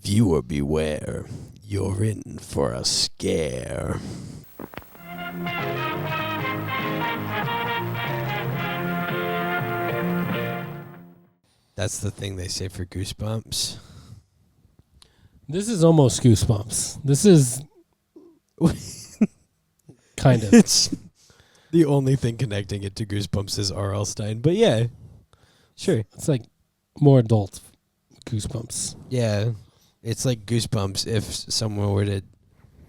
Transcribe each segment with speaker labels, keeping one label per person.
Speaker 1: Viewer beware, you're in for a scare. That's the thing they say for Goosebumps.
Speaker 2: This is almost Goosebumps. This is kind of.
Speaker 1: It's the only thing connecting it to Goosebumps is R.L. Stine. But yeah, sure.
Speaker 2: It's like more adult Goosebumps.
Speaker 1: Yeah, it's like Goosebumps if someone were to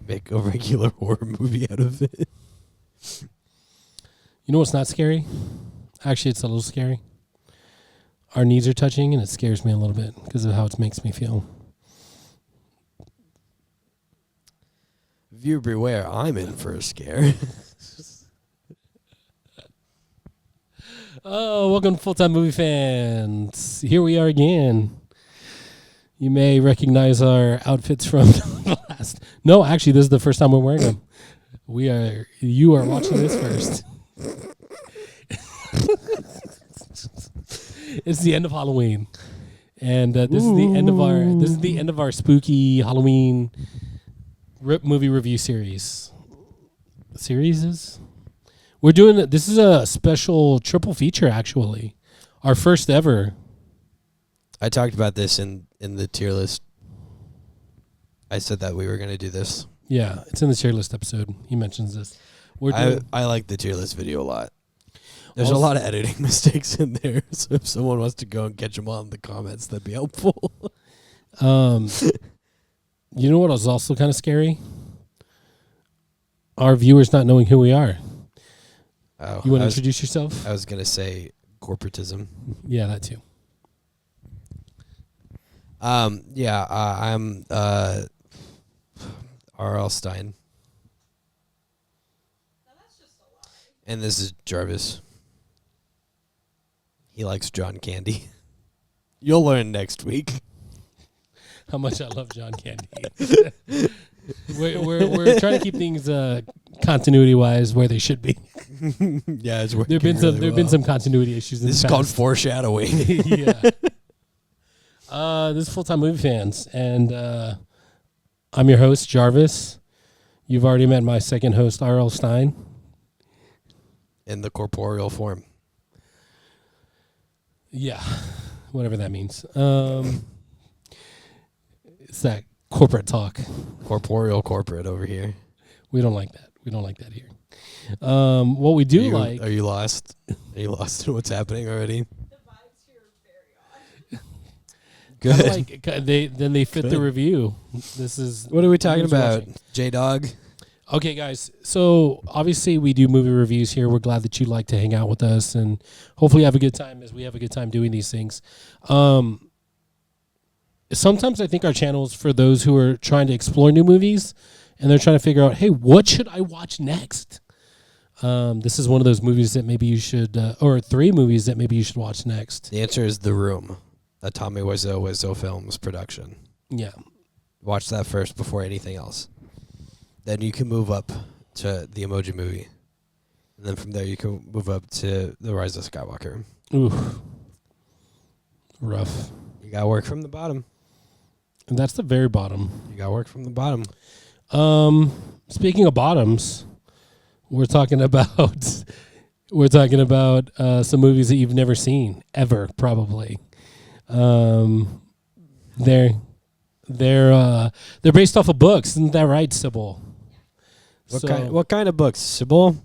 Speaker 1: make a regular horror movie out of it.
Speaker 2: You know what's not scary? Actually, it's a little scary. Our knees are touching, and it scares me a little bit because of how it makes me feel.
Speaker 1: Viewer beware, I'm in for a scare.
Speaker 2: Oh, welcome to Full-Time Movie Fans. Here we are again. You may recognize our outfits from the last. No, actually, this is the first time we're wearing them. You are watching this first. It's the end of Halloween, and this is the end of our spooky Halloween movie review series. We're doing this is a special triple feature, actually, our first ever.
Speaker 1: I talked about this in the tier list. I said that we were going to do this.
Speaker 2: Yeah, it's in the tier list episode. He mentions this.
Speaker 1: I like the tier list video a lot. There's a lot of editing mistakes in there, so if someone wants to go and catch them all in the comments, that'd be helpful.
Speaker 2: You know what was also kind of scary? Our viewers not knowing who we are.
Speaker 1: Oh,
Speaker 2: You want to introduce yourself?
Speaker 1: I was going to say corporatism.
Speaker 2: Yeah, that too.
Speaker 1: I'm R.L. Stine. And this is Jarvis. He likes John Candy. You'll learn next week.
Speaker 2: How much I love John Candy. we're trying to keep things continuity wise where they should be.
Speaker 1: Yeah, it's working.
Speaker 2: There've been some continuity issues.
Speaker 1: This is called foreshadowing.
Speaker 2: Yeah. This is Full-Time Movie Fans, and I'm your host Jarvis. You've already met my second host, R.L. Stine.
Speaker 1: In the corporeal form.
Speaker 2: Yeah, whatever that means. It's that corporate talk.
Speaker 1: Corporate over here.
Speaker 2: We don't like that. We don't like that here. What we do like...
Speaker 1: Are you lost? Are you lost in what's happening already?
Speaker 3: The vibes here are very odd.
Speaker 1: Good.
Speaker 2: They fit the review. This is...
Speaker 1: What are we talking about? J-Dog?
Speaker 2: Okay, guys. So, obviously, we do movie reviews here. We're glad that you like to hang out with us, and hopefully have a good time as we have a good time doing these things. Sometimes I think our channel is for those who are trying to explore new movies, and they're trying to figure out, hey, what should I watch next? This is one of those movies that maybe you should, or 3 movies that maybe you should watch next.
Speaker 1: The answer is The Room, a Tommy Wiseau Films production.
Speaker 2: Yeah.
Speaker 1: Watch that first before anything else. Then you can move up to The Emoji Movie. And then from there you can move up to The Rise of Skywalker.
Speaker 2: Ooh. Rough.
Speaker 1: You got to work from the bottom.
Speaker 2: And that's the very bottom.
Speaker 1: You got to work from the bottom.
Speaker 2: Speaking of bottoms, we're talking about some movies that you've never seen ever, probably. They're based off of books, isn't that right, Sybil?
Speaker 1: What kind of books, Sybil? Books.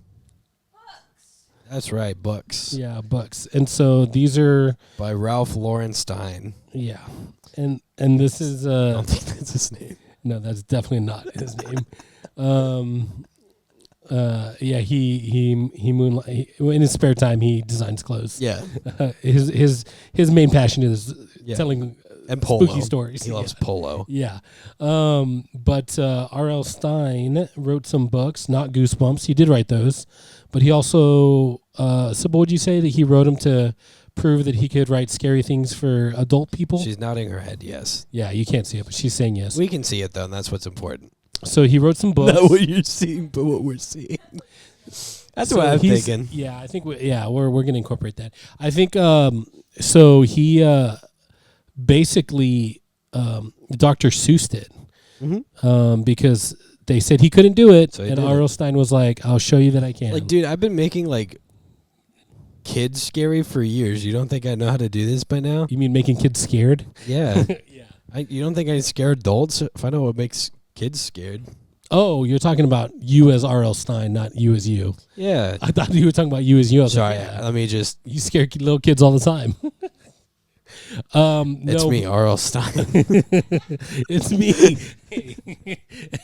Speaker 1: That's right, books.
Speaker 2: Yeah, books. And so these are
Speaker 1: by Ralph Lauren Stine.
Speaker 2: Yeah, and this is
Speaker 1: I don't think that's his name.
Speaker 2: No, that's definitely not his name. Yeah, he moonlight in his spare time. He designs clothes.
Speaker 1: Yeah,
Speaker 2: his main passion is telling
Speaker 1: and polo.
Speaker 2: Spooky stories.
Speaker 1: He loves polo.
Speaker 2: Yeah, but R.L. Stine wrote some books, not Goosebumps. He did write those, but he also. Sybil, would you say that he wrote them to prove that he could write scary things for adult people?
Speaker 1: She's nodding her head yes.
Speaker 2: Yeah, you can't see it, but she's saying yes.
Speaker 1: We can see it, though, and that's what's important.
Speaker 2: So he wrote some books.
Speaker 1: Not what you're seeing, but what we're seeing. That's what I'm thinking.
Speaker 2: Yeah, I think we're going to incorporate that. I think so he basically Dr. Seuss did.
Speaker 1: Mm-hmm.
Speaker 2: Because they said he couldn't do it,
Speaker 1: So he
Speaker 2: and
Speaker 1: did
Speaker 2: R.L. Stine was like, "I'll show you that I can."
Speaker 1: Like, dude, I've been making like kids scary for years. You don't think I know how to do this by now?
Speaker 2: You mean making kids scared?
Speaker 1: Yeah.
Speaker 2: Yeah.
Speaker 1: You don't think I scare adults if I know what makes kids scared?
Speaker 2: Oh, you're talking about you as R.L. Stine, not you as you.
Speaker 1: Yeah.
Speaker 2: I thought you were talking about you as you. I was
Speaker 1: Sorry,
Speaker 2: like, yeah,
Speaker 1: let me just.
Speaker 2: you scare little kids all the time.
Speaker 1: It's
Speaker 2: no,
Speaker 1: me, R.L. Stine.
Speaker 2: It's me.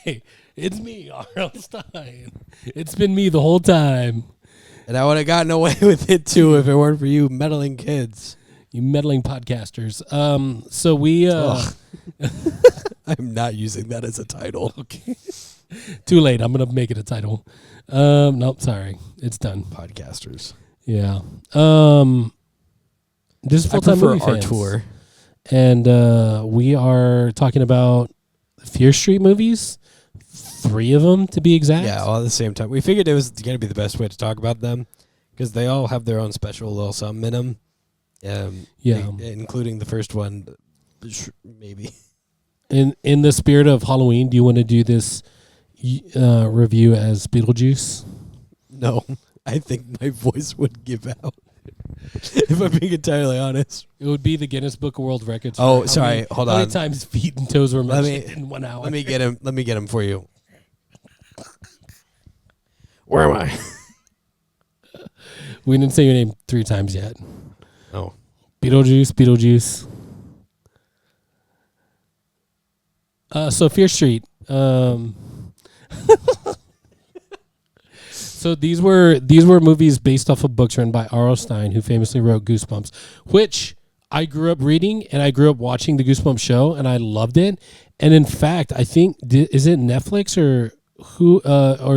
Speaker 2: Hey, it's me, R.L. Stine. It's been me the whole time.
Speaker 1: And I would have gotten away with it too if it weren't for you meddling kids.
Speaker 2: You meddling podcasters. So we.
Speaker 1: I'm not using that as a title.
Speaker 2: Okay. Too late. I'm gonna make it a title. Nope. Sorry, it's done.
Speaker 1: Podcasters.
Speaker 2: Yeah. This is
Speaker 1: I
Speaker 2: full-time
Speaker 1: prefer
Speaker 2: movie
Speaker 1: our
Speaker 2: fans.
Speaker 1: tour.
Speaker 2: And we are talking about Fear Street movies, 3 of them to be exact.
Speaker 1: Yeah, all at the same time. We figured it was going to be the best way to talk about them because they all have their own special little something in them. Including the first one, maybe.
Speaker 2: In the spirit of Halloween, do you want to do this review as Beetlejuice?
Speaker 1: No, I think my voice would give out. If I'm being entirely honest.
Speaker 2: It would be the Guinness Book of World Records.
Speaker 1: Oh, sorry. Hold
Speaker 2: how
Speaker 1: on.
Speaker 2: many times feet and toes were mentioned in 1 hour?
Speaker 1: Let me get him. Let me get him for you. Where am I?
Speaker 2: We didn't say your name 3 times yet.
Speaker 1: Oh.
Speaker 2: Beetlejuice, Beetlejuice. So Fear Street. So these were movies based off of books written by R.L. Stine, who famously wrote Goosebumps, which I grew up reading and I grew up watching the Goosebumps show, and I loved it. And in fact, I think is it Netflix or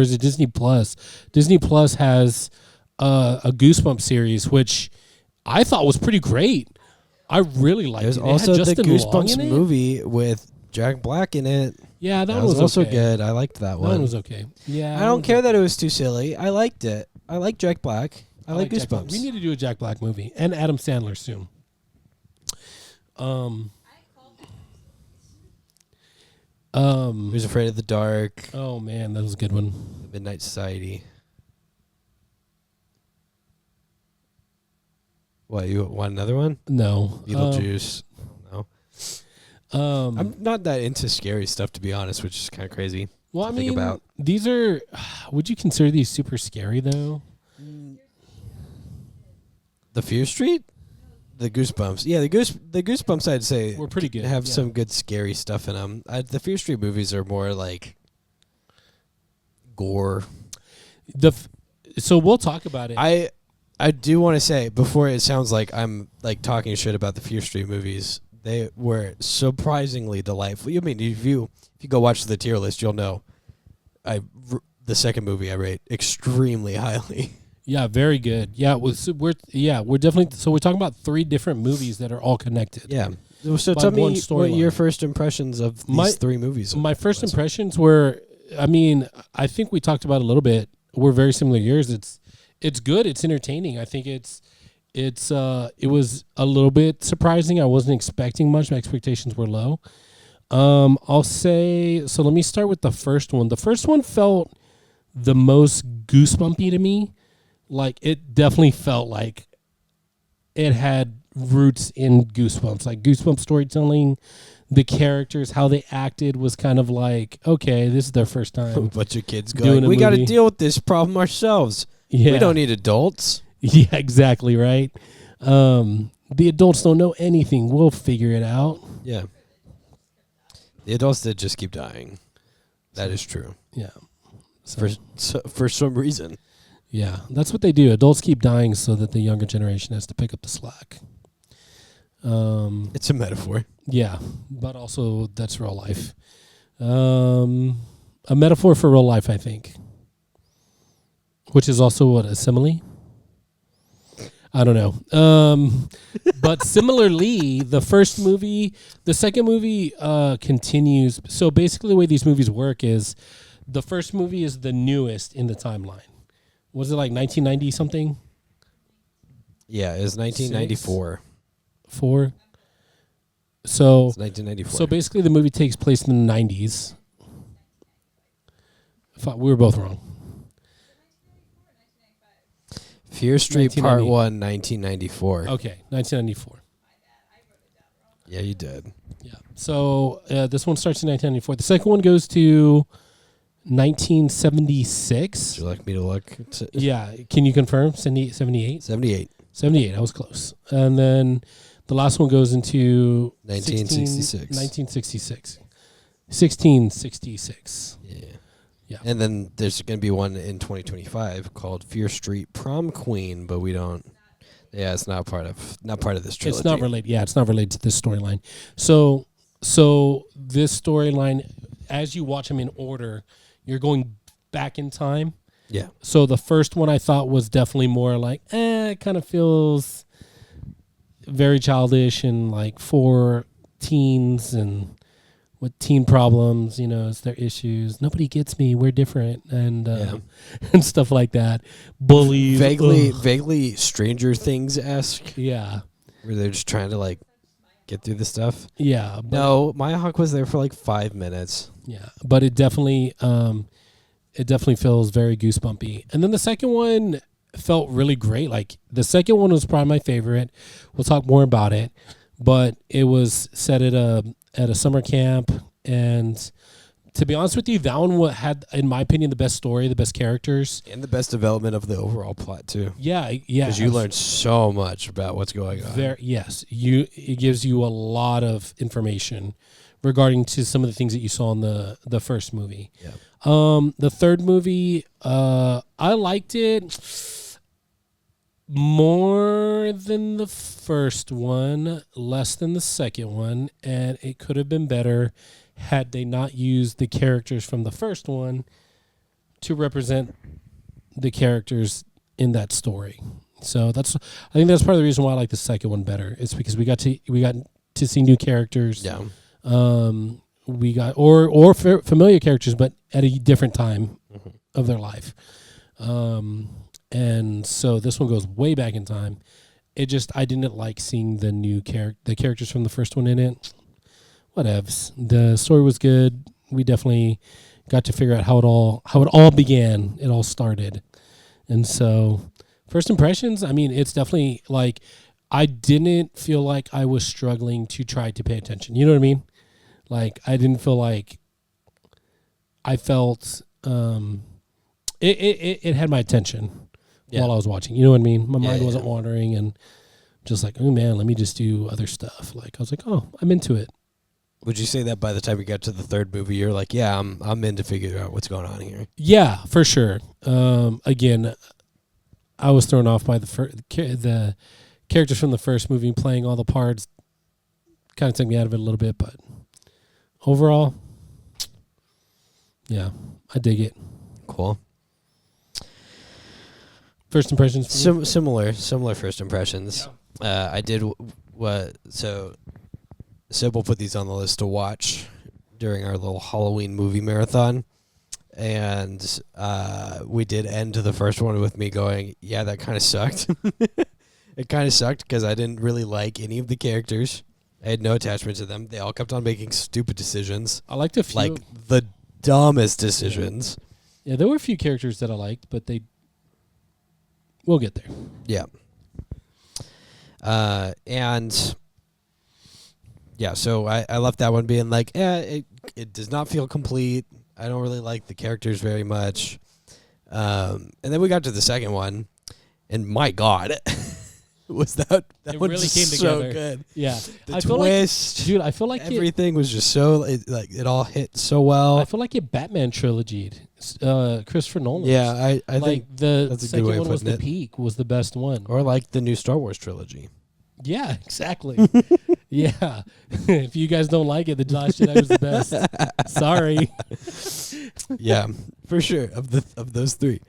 Speaker 2: is it Disney Plus? Disney Plus has a Goosebumps series, which I thought was pretty great. I really liked
Speaker 1: There's
Speaker 2: it.
Speaker 1: also
Speaker 2: It had
Speaker 1: the
Speaker 2: Justin Long
Speaker 1: Goosebumps
Speaker 2: in it.
Speaker 1: movie with Jack Black in it.
Speaker 2: Yeah, that
Speaker 1: That
Speaker 2: one was
Speaker 1: also
Speaker 2: okay.
Speaker 1: good. I liked that
Speaker 2: That
Speaker 1: one.
Speaker 2: one was okay. Yeah,
Speaker 1: I don't care that it was too silly. I liked it. I like Jack Black. I like
Speaker 2: Jack Black.
Speaker 1: Goosebumps.
Speaker 2: We need to do a Jack Black movie and Adam Sandler soon.
Speaker 1: Who's Afraid of the Dark?
Speaker 2: Oh man, that was a good one.
Speaker 1: Midnight Society. What, you want another one?
Speaker 2: No,
Speaker 1: Beetlejuice. No.
Speaker 2: I'm
Speaker 1: I'm not that into scary stuff, to be honest, which is kind of crazy.
Speaker 2: well, I
Speaker 1: to
Speaker 2: mean,
Speaker 1: think about.
Speaker 2: these are. Would you consider these super scary though?
Speaker 1: The Fear Street? The Goosebumps. Yeah, the Goosebumps, I'd say,
Speaker 2: We're pretty good.
Speaker 1: have
Speaker 2: yeah.
Speaker 1: some good scary stuff in them. The Fear Street movies are more like gore.
Speaker 2: So we'll talk about it.
Speaker 1: I do want to say, before it sounds like I'm like talking shit about the Fear Street movies, they were surprisingly delightful. I mean, if you go watch the tier list, you'll know. The second movie I rate extremely highly.
Speaker 2: Yeah, very good. Yeah, we're definitely. So we're talking about 3 different movies that are all connected.
Speaker 1: Yeah. So
Speaker 2: By
Speaker 1: tell
Speaker 2: one
Speaker 1: me what
Speaker 2: storyline.
Speaker 1: your first impressions of these 3 movies.
Speaker 2: My first impressions were, I mean, I think we talked about it a little bit. We're very similar to yours. It's good. It's entertaining. I think it was a little bit surprising. I wasn't expecting much. My expectations were low. I'll say, so let me start with the first one. The first one felt the most goosebumpy to me. Like, it definitely felt like it had roots in Goosebumps. Like, Goosebumps storytelling, the characters, how they acted was kind of like, okay, this is their first
Speaker 1: a
Speaker 2: time.
Speaker 1: bunch of kids
Speaker 2: doing
Speaker 1: going,
Speaker 2: a
Speaker 1: we got to
Speaker 2: movie."
Speaker 1: deal with this problem ourselves.
Speaker 2: Yeah.
Speaker 1: We don't need adults.
Speaker 2: Yeah, exactly, right? The adults don't know anything. We'll figure it out.
Speaker 1: Yeah. The adults did just keep dying. That is true.
Speaker 2: Yeah. So,
Speaker 1: For some reason.
Speaker 2: yeah, that's what they do. Adults keep dying so that the younger generation has to pick up the slack.
Speaker 1: It's a metaphor.
Speaker 2: Yeah, but also that's real life. A metaphor for real life, I think. Which is also what, a simile? I don't know. But similarly, the second movie continues. So basically the way these movies work is the first movie is the newest in the timeline. Was it like 1990 something?
Speaker 1: Yeah, it was 1994.
Speaker 2: 4? So
Speaker 1: It's 1994.
Speaker 2: so basically, the movie takes place in the 90s. We were both wrong.
Speaker 1: Fear Street Part
Speaker 2: 1990.
Speaker 1: 1, 1994.
Speaker 2: Okay, 1994.
Speaker 1: Yeah, you did.
Speaker 2: Yeah. So this one starts in 1994. The second one goes to 1976.
Speaker 1: Would you like me to look?
Speaker 2: Yeah. Can you confirm? 78?
Speaker 1: 78.
Speaker 2: 78. I was close. And then the last one goes into
Speaker 1: 1966.
Speaker 2: 1966. 1666.
Speaker 1: Yeah.
Speaker 2: Yeah.
Speaker 1: And then there's going to be one in 2025 called Fear Street Prom Queen, but we don't. Yeah, it's not part of this trilogy.
Speaker 2: It's not related. Yeah, it's not related to this storyline. So this storyline, as you watch them in order, you're going back in time.
Speaker 1: Yeah.
Speaker 2: So the first one I thought was definitely more like, it kind of feels very childish and like for teens and with teen problems, it's their issues. Nobody gets me. We're different, and and stuff like that. Bullies,
Speaker 1: vaguely Stranger Things-esque,
Speaker 2: yeah,
Speaker 1: where they're just trying to like get through the stuff.
Speaker 2: yeah. But
Speaker 1: No, Maya Hawke was there for like 5 minutes.
Speaker 2: yeah, but it definitely feels very goosebumpy. And then the second one felt really great. Like the second one was probably my favorite. We'll talk more about it, but it was set at a summer camp, and to be honest with you, that one had, in my opinion, the best story, the best characters,
Speaker 1: And the best development of the overall plot, too.
Speaker 2: Yeah.
Speaker 1: Because you learned so much about what's going on.
Speaker 2: It gives you a lot of information regarding to some of the things that you saw in the first movie.
Speaker 1: Yeah.
Speaker 2: The third movie, I liked it more than the first one, less than the second one, and it could have been better had they not used the characters from the first one to represent the characters in that story. So I think that's part of the reason why I like the second one better. It's because we got to see new characters.
Speaker 1: Yeah.
Speaker 2: We got or familiar characters, but at a different time of their life. And so this one goes way back in time. I didn't like seeing the characters from the first one in it. Whatevs. The story was good. We definitely got to figure out how it all began. It all started. And so first impressions, I mean, it's definitely like I didn't feel like I was struggling to try to pay attention. You know what I mean? Like I didn't feel like I felt it had my attention while I was watching. You know what I mean? My mind wasn't wandering and just like, oh man, let me just do other stuff. Like I was like, oh, I'm into it.
Speaker 1: Would you say that by the time you got to the third movie, you're like, yeah, I'm in to figure out what's going on here?
Speaker 2: Yeah, for sure. Again, I was thrown off by the characters from the first movie playing all the parts. Kind of took me out of it a little bit, but overall, yeah, I dig it.
Speaker 1: Cool.
Speaker 2: First impressions?
Speaker 1: Similar first impressions.
Speaker 2: Yeah.
Speaker 1: I did so Sybil put these on the list to watch during our little Halloween movie marathon. And we did end the first one with me going, yeah, that kind of sucked. It kind of sucked because I didn't really like any of the characters. I had no attachment to them. They all kept on making stupid decisions.
Speaker 2: I liked a few.
Speaker 1: Like the dumbest decisions.
Speaker 2: Yeah, there were a few characters that I liked, but we'll get there.
Speaker 1: Yeah. And yeah, so I left that one being like, it does not feel complete. I don't really like the characters very much. And then we got to the second one, and my God, was that
Speaker 2: it
Speaker 1: one
Speaker 2: really
Speaker 1: just
Speaker 2: came
Speaker 1: so
Speaker 2: together.
Speaker 1: good.
Speaker 2: Yeah,
Speaker 1: The twist,
Speaker 2: dude. I feel like
Speaker 1: everything was just so it all hit so well.
Speaker 2: I feel like it Batman trilogy. Christopher Nolan.
Speaker 1: Yeah, I
Speaker 2: like
Speaker 1: think
Speaker 2: the
Speaker 1: that's a good
Speaker 2: second
Speaker 1: way of
Speaker 2: one was
Speaker 1: putting
Speaker 2: the
Speaker 1: it.
Speaker 2: peak, was the best one.
Speaker 1: Or like the new Star Wars trilogy.
Speaker 2: Yeah, exactly. Yeah, if you guys don't like it, the Last Jedi was the best. Sorry.
Speaker 1: Yeah, for sure. Of those three.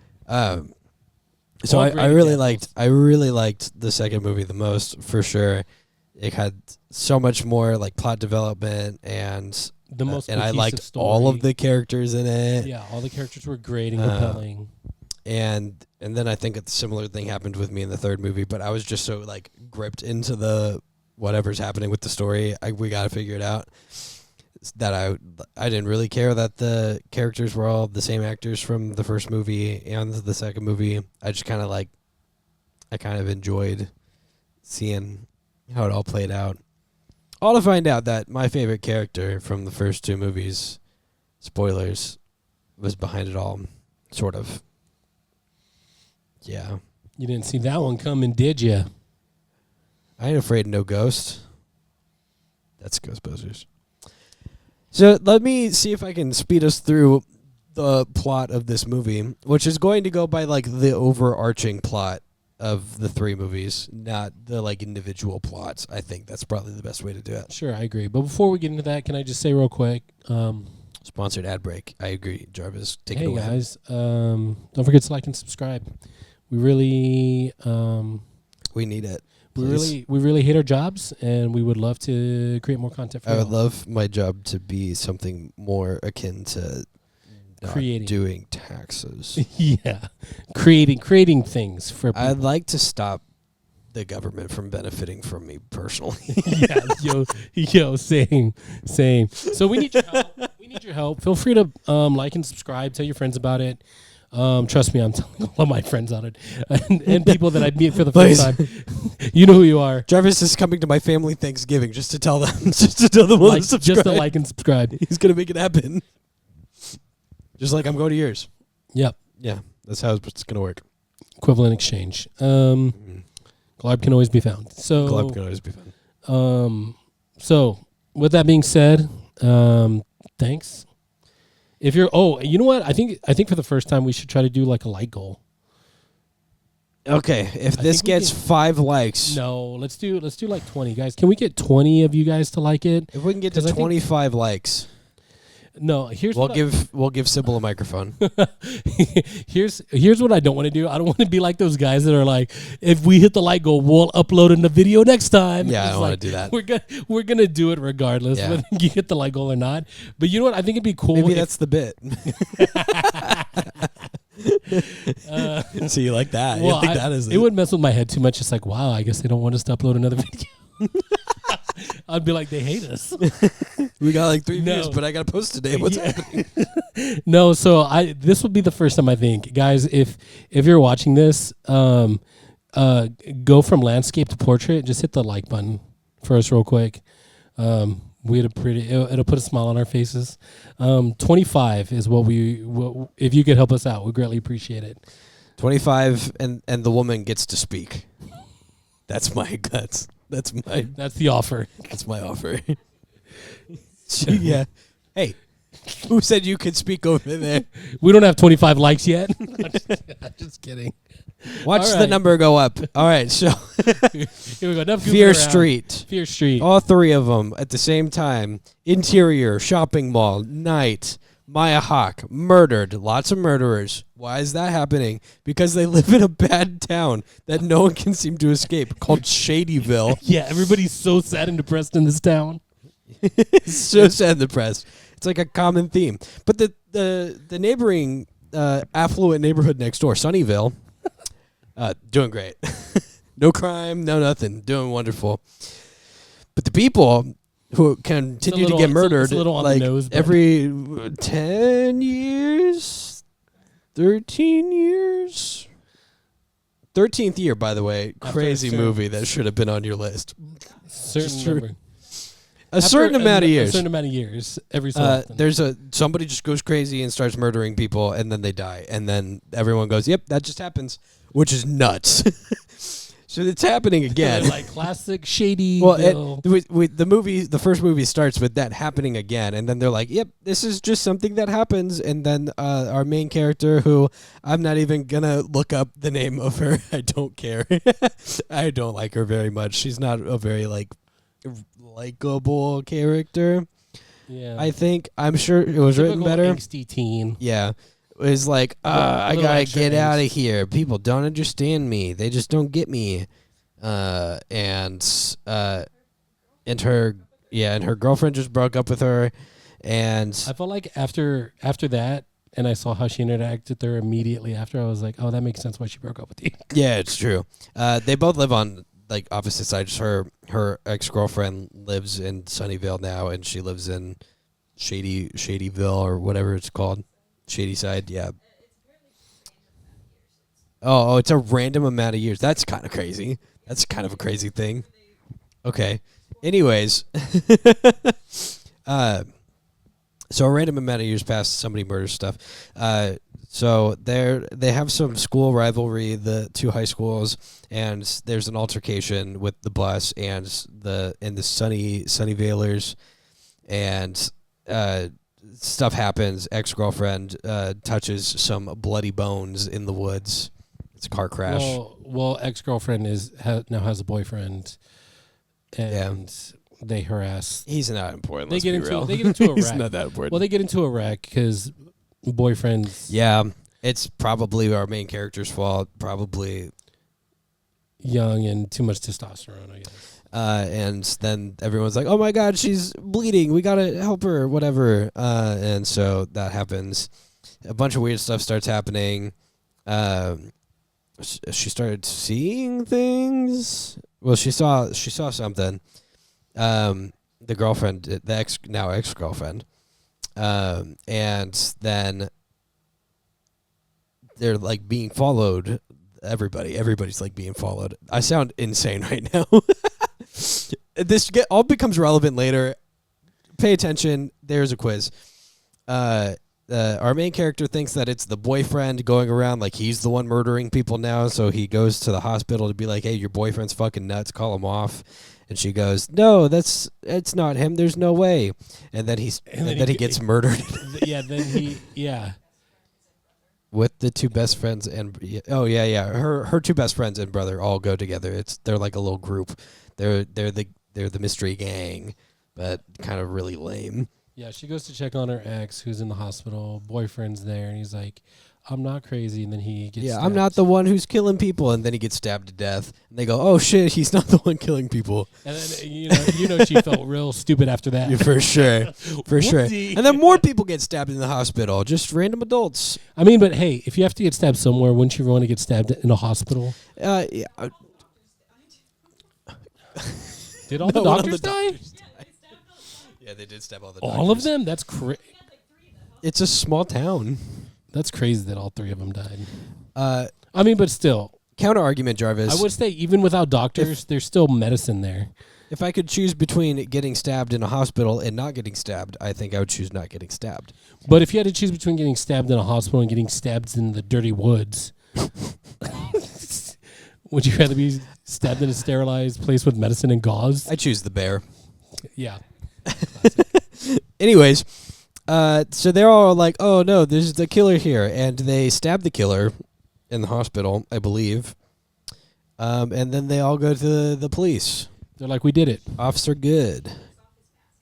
Speaker 1: So
Speaker 2: All
Speaker 1: I
Speaker 2: great
Speaker 1: really
Speaker 2: examples.
Speaker 1: liked the second movie the most, for sure. It had so much more like plot development and
Speaker 2: The most
Speaker 1: and I
Speaker 2: cohesive
Speaker 1: liked
Speaker 2: story.
Speaker 1: all of the characters in it.
Speaker 2: Yeah, all the characters were great and compelling.
Speaker 1: And then I think a similar thing happened with me in the third movie, but I was just so like gripped into the whatever's happening with the story, we got to figure it out. That I didn't really care that the characters were all the same actors from the first movie and the second movie. I just kind of enjoyed seeing how it all played out. All to find out that my favorite character from the first two movies, spoilers, was behind it all, sort of. Yeah.
Speaker 2: You didn't see that one coming, did you?
Speaker 1: I ain't afraid of no ghost. That's Ghostbusters. So let me see if I can speed us through the plot of this movie, which is going to go by like the overarching plot of the three movies, not the like individual plots. I think that's probably the best way to do it.
Speaker 2: Sure, I agree. But before we get into that, can I just say real quick?
Speaker 1: Sponsored ad break. I agree. Jarvis, take it
Speaker 2: Hey
Speaker 1: away.
Speaker 2: guys, don't forget to like and subscribe. We really,
Speaker 1: We need it.
Speaker 2: we
Speaker 1: Please.
Speaker 2: really hate our jobs, and we would love to create more content for
Speaker 1: I
Speaker 2: you.
Speaker 1: would love my job to be something more akin to not
Speaker 2: Creating.
Speaker 1: doing taxes.
Speaker 2: Yeah, creating things for people.
Speaker 1: I'd like to stop the government from benefiting from me personally.
Speaker 2: Yeah, yo, same. So we need your help. Feel free to like and subscribe. Tell your friends about it. Trust me, I'm telling all of my friends on it, and people that I meet for the first time. You know who you are.
Speaker 1: Jarvis is coming to my family Thanksgiving just to tell them, just to tell them all to subscribe.
Speaker 2: Just to like and subscribe.
Speaker 1: He's gonna make it happen. Just like I'm going to yours.
Speaker 2: Yep.
Speaker 1: Yeah, that's how it's gonna work.
Speaker 2: Equivalent exchange. Glarb can always be found. So
Speaker 1: Club can always be fun.
Speaker 2: So with that being said, thanks. If you're, you know what? I think for the first time we should try to do like a like goal.
Speaker 1: Okay, if this
Speaker 2: think we
Speaker 1: gets
Speaker 2: can-
Speaker 1: 5 likes,
Speaker 2: No, let's do like 20 guys. Can we get 20 of you guys to like it?
Speaker 1: if we can get to
Speaker 2: 'Cause I think-
Speaker 1: 25 likes,
Speaker 2: No, here's
Speaker 1: we'll
Speaker 2: what
Speaker 1: give Sybil a microphone.
Speaker 2: here's what I don't want to do. I don't want to be like those guys that are like, if we hit the like goal, we'll upload in the video next time.
Speaker 1: Yeah, I
Speaker 2: It's
Speaker 1: don't wanna
Speaker 2: like,
Speaker 1: do that.
Speaker 2: We're gonna do it regardless
Speaker 1: Yeah.
Speaker 2: whether you hit the like goal or not. But you know what? I think it'd be cool.
Speaker 1: Maybe
Speaker 2: if-
Speaker 1: that's the bit. So you like that?
Speaker 2: well,
Speaker 1: you think that is
Speaker 2: it would mess with my head too much. It's like, wow, I guess they don't want us to upload another video. I'd be like, they hate us.
Speaker 1: We got like 3
Speaker 2: No.
Speaker 1: views, but I got to post today. What's
Speaker 2: Yeah.
Speaker 1: happening?
Speaker 2: No, so this will be the first time I think, guys. If you're watching this, go from landscape to portrait. Just hit the like button for us real quick. We had it'll put a smile on our faces. 25 is what if you could help us out, we greatly appreciate it.
Speaker 1: 25, and the woman gets to speak. That's my
Speaker 2: That's the offer.
Speaker 1: That's my offer. Yeah. Hey, who said you could speak over there?
Speaker 2: We don't have 25 likes yet. I'm just kidding.
Speaker 1: Watch
Speaker 2: All
Speaker 1: the
Speaker 2: right.
Speaker 1: number go up. All right, so
Speaker 2: Here we go. Enough goofing
Speaker 1: Fear
Speaker 2: around.
Speaker 1: Street.
Speaker 2: Fear Street.
Speaker 1: All 3 of them at the same time. Interior, shopping mall, night. Maya Hawke, murdered. Lots of murderers. Why is that happening? Because they live in a bad town that no one can seem to escape, called Shadyville.
Speaker 2: Yeah, everybody's so sad and depressed in this town.
Speaker 1: It's so sad and depressed. It's like a common theme. But the neighboring affluent neighborhood next door, Sunnyvale, doing great. No crime, no nothing. Doing wonderful. But the people who continue to get murdered
Speaker 2: it's a little on the
Speaker 1: like
Speaker 2: nose, but-
Speaker 1: every 10 years, 13 years. 13th year, by the way.
Speaker 2: After
Speaker 1: Crazy
Speaker 2: a certain-
Speaker 1: movie that should have been on your list.
Speaker 2: Certain
Speaker 1: Just true.
Speaker 2: number.
Speaker 1: A certain amount of years.
Speaker 2: A certain amount of years. Every so often.
Speaker 1: There's somebody just goes crazy and starts murdering people, and then they die, and then everyone goes, "Yep, that just happens," which is nuts. So it's happening again.
Speaker 2: Like classic shady.
Speaker 1: Well, the first movie starts with that happening again, and then they're like, "Yep, this is just something that happens." And then our main character, who I'm not even gonna look up the name of her, I don't care. I don't like her very much. She's not a very likable character.
Speaker 2: yeah.
Speaker 1: I'm sure it was written
Speaker 2: Typical
Speaker 1: better.
Speaker 2: angsty teen.
Speaker 1: Yeah. It was like, I
Speaker 2: little
Speaker 1: gotta
Speaker 2: extra
Speaker 1: get out of
Speaker 2: angst.
Speaker 1: here. People don't understand me. They just don't get me. And her girlfriend just broke up with her, and
Speaker 2: I felt like after that, and I saw how she interacted with her immediately after, I was like, oh, that makes sense why she broke up with you.
Speaker 1: yeah, it's true. They both live on like opposite sides. Her ex-girlfriend lives in Sunnyvale now, and she lives in Shadyville or whatever it's called, Shadyside. Yeah. Oh, it's a random amount of years. That's kind of crazy. That's kind of a crazy thing. Okay. Anyways, so a random amount of years past somebody murders stuff. So they have some school rivalry, the two high schools, and there's an altercation with the bus and the Sunnyvalers, and stuff happens. Ex-girlfriend touches some bloody bones in the woods. It's a car crash.
Speaker 2: Well, ex-girlfriend now has a boyfriend, and they harass.
Speaker 1: He's not important.
Speaker 2: They
Speaker 1: Let's
Speaker 2: get
Speaker 1: be
Speaker 2: into
Speaker 1: real.
Speaker 2: they get into a wreck.
Speaker 1: He's not that important.
Speaker 2: Well, they get into a wreck because boyfriend's
Speaker 1: it's probably our main character's fault. Probably
Speaker 2: young and too much testosterone, I guess.
Speaker 1: And then everyone's like, "Oh my God, she's bleeding. We gotta help her." Whatever. And so that happens. A bunch of weird stuff starts happening. She started seeing things. Well, she saw something. The girlfriend, the ex-girlfriend, and then they're like being followed. Everybody's like being followed. I sound insane right now. This all becomes relevant later. Pay attention. There's a quiz. Our main character thinks that it's the boyfriend going around like he's the one murdering people now, so he goes to the hospital to be like, "Hey, your boyfriend's fucking nuts. Call him off." And she goes, "No, it's not him. There's no way." And then he gets murdered. With the two best friends and her two best friends and brother all go together. They're like a little group. They're the mystery gang, but kind of really lame.
Speaker 2: Yeah, she goes to check on her ex who's in the hospital. Boyfriend's there, and he's like, "I'm not crazy." And then he gets stabbed.
Speaker 1: I'm not the one who's killing people. And then he gets stabbed to death. And they go, "Oh, shit, he's not the one killing people."
Speaker 2: And then, you know, she felt real stupid after that.
Speaker 1: Yeah, for sure. For sure.
Speaker 2: Whoopsie.
Speaker 1: And then more people get stabbed in the hospital. Just random adults.
Speaker 2: I mean, but hey, if you have to get stabbed somewhere, wouldn't you want to get stabbed in a hospital?
Speaker 1: Yeah.
Speaker 2: Did all the doctors die?
Speaker 1: Yeah, they did stab all the doctors.
Speaker 2: All of them? That's crazy.
Speaker 1: It's a small town.
Speaker 2: That's crazy that all three of them died.
Speaker 1: I
Speaker 2: mean, but still.
Speaker 1: Counter argument, Jarvis.
Speaker 2: I would say even without doctors, there's still medicine there.
Speaker 1: If I could choose between getting stabbed in a hospital and not getting stabbed, I think I would choose not getting stabbed.
Speaker 2: But if you had to choose between getting stabbed in a hospital and getting stabbed in the dirty woods, would you rather be stabbed in a sterilized place with medicine and gauze?
Speaker 1: I choose the bear.
Speaker 2: Yeah.
Speaker 1: Anyways, so they're all like, "Oh no, there's the killer here," and they stab the killer in the hospital, I believe. And then they all go to the police.
Speaker 2: They're like, "We did it,
Speaker 1: Officer Good."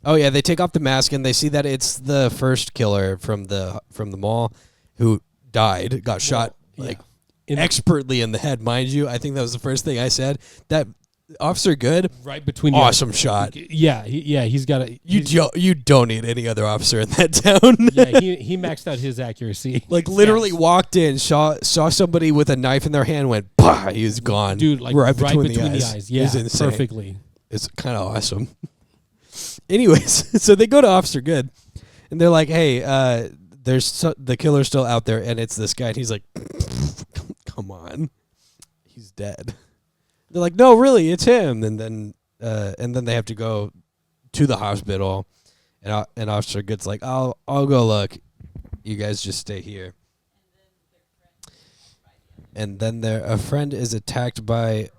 Speaker 1: Oh yeah, they take off the mask and they see that it's the first killer from the mall who got shot expertly in the head, mind you. I think that was the first thing I said. That Officer Good,
Speaker 2: right between
Speaker 1: awesome shot.
Speaker 2: Yeah, he's got a.
Speaker 1: You don't need any other officer in that town.
Speaker 2: Yeah, he maxed out his accuracy.
Speaker 1: Like literally walked in, saw somebody with a knife in their hand, went, bah, he was gone.
Speaker 2: Dude, like right between the eyes. Yeah,
Speaker 1: it's insane.
Speaker 2: Perfectly.
Speaker 1: It's kind of awesome. Anyways, so they go to Officer Good, and they're like, "Hey, the killer's still out there, and it's this guy." And he's like, "Come on, he's dead." They're like, "No, really, it's him." And then they have to go to the hospital, and Officer Good's like, "I'll go look. You guys just stay here." And then a friend is attacked by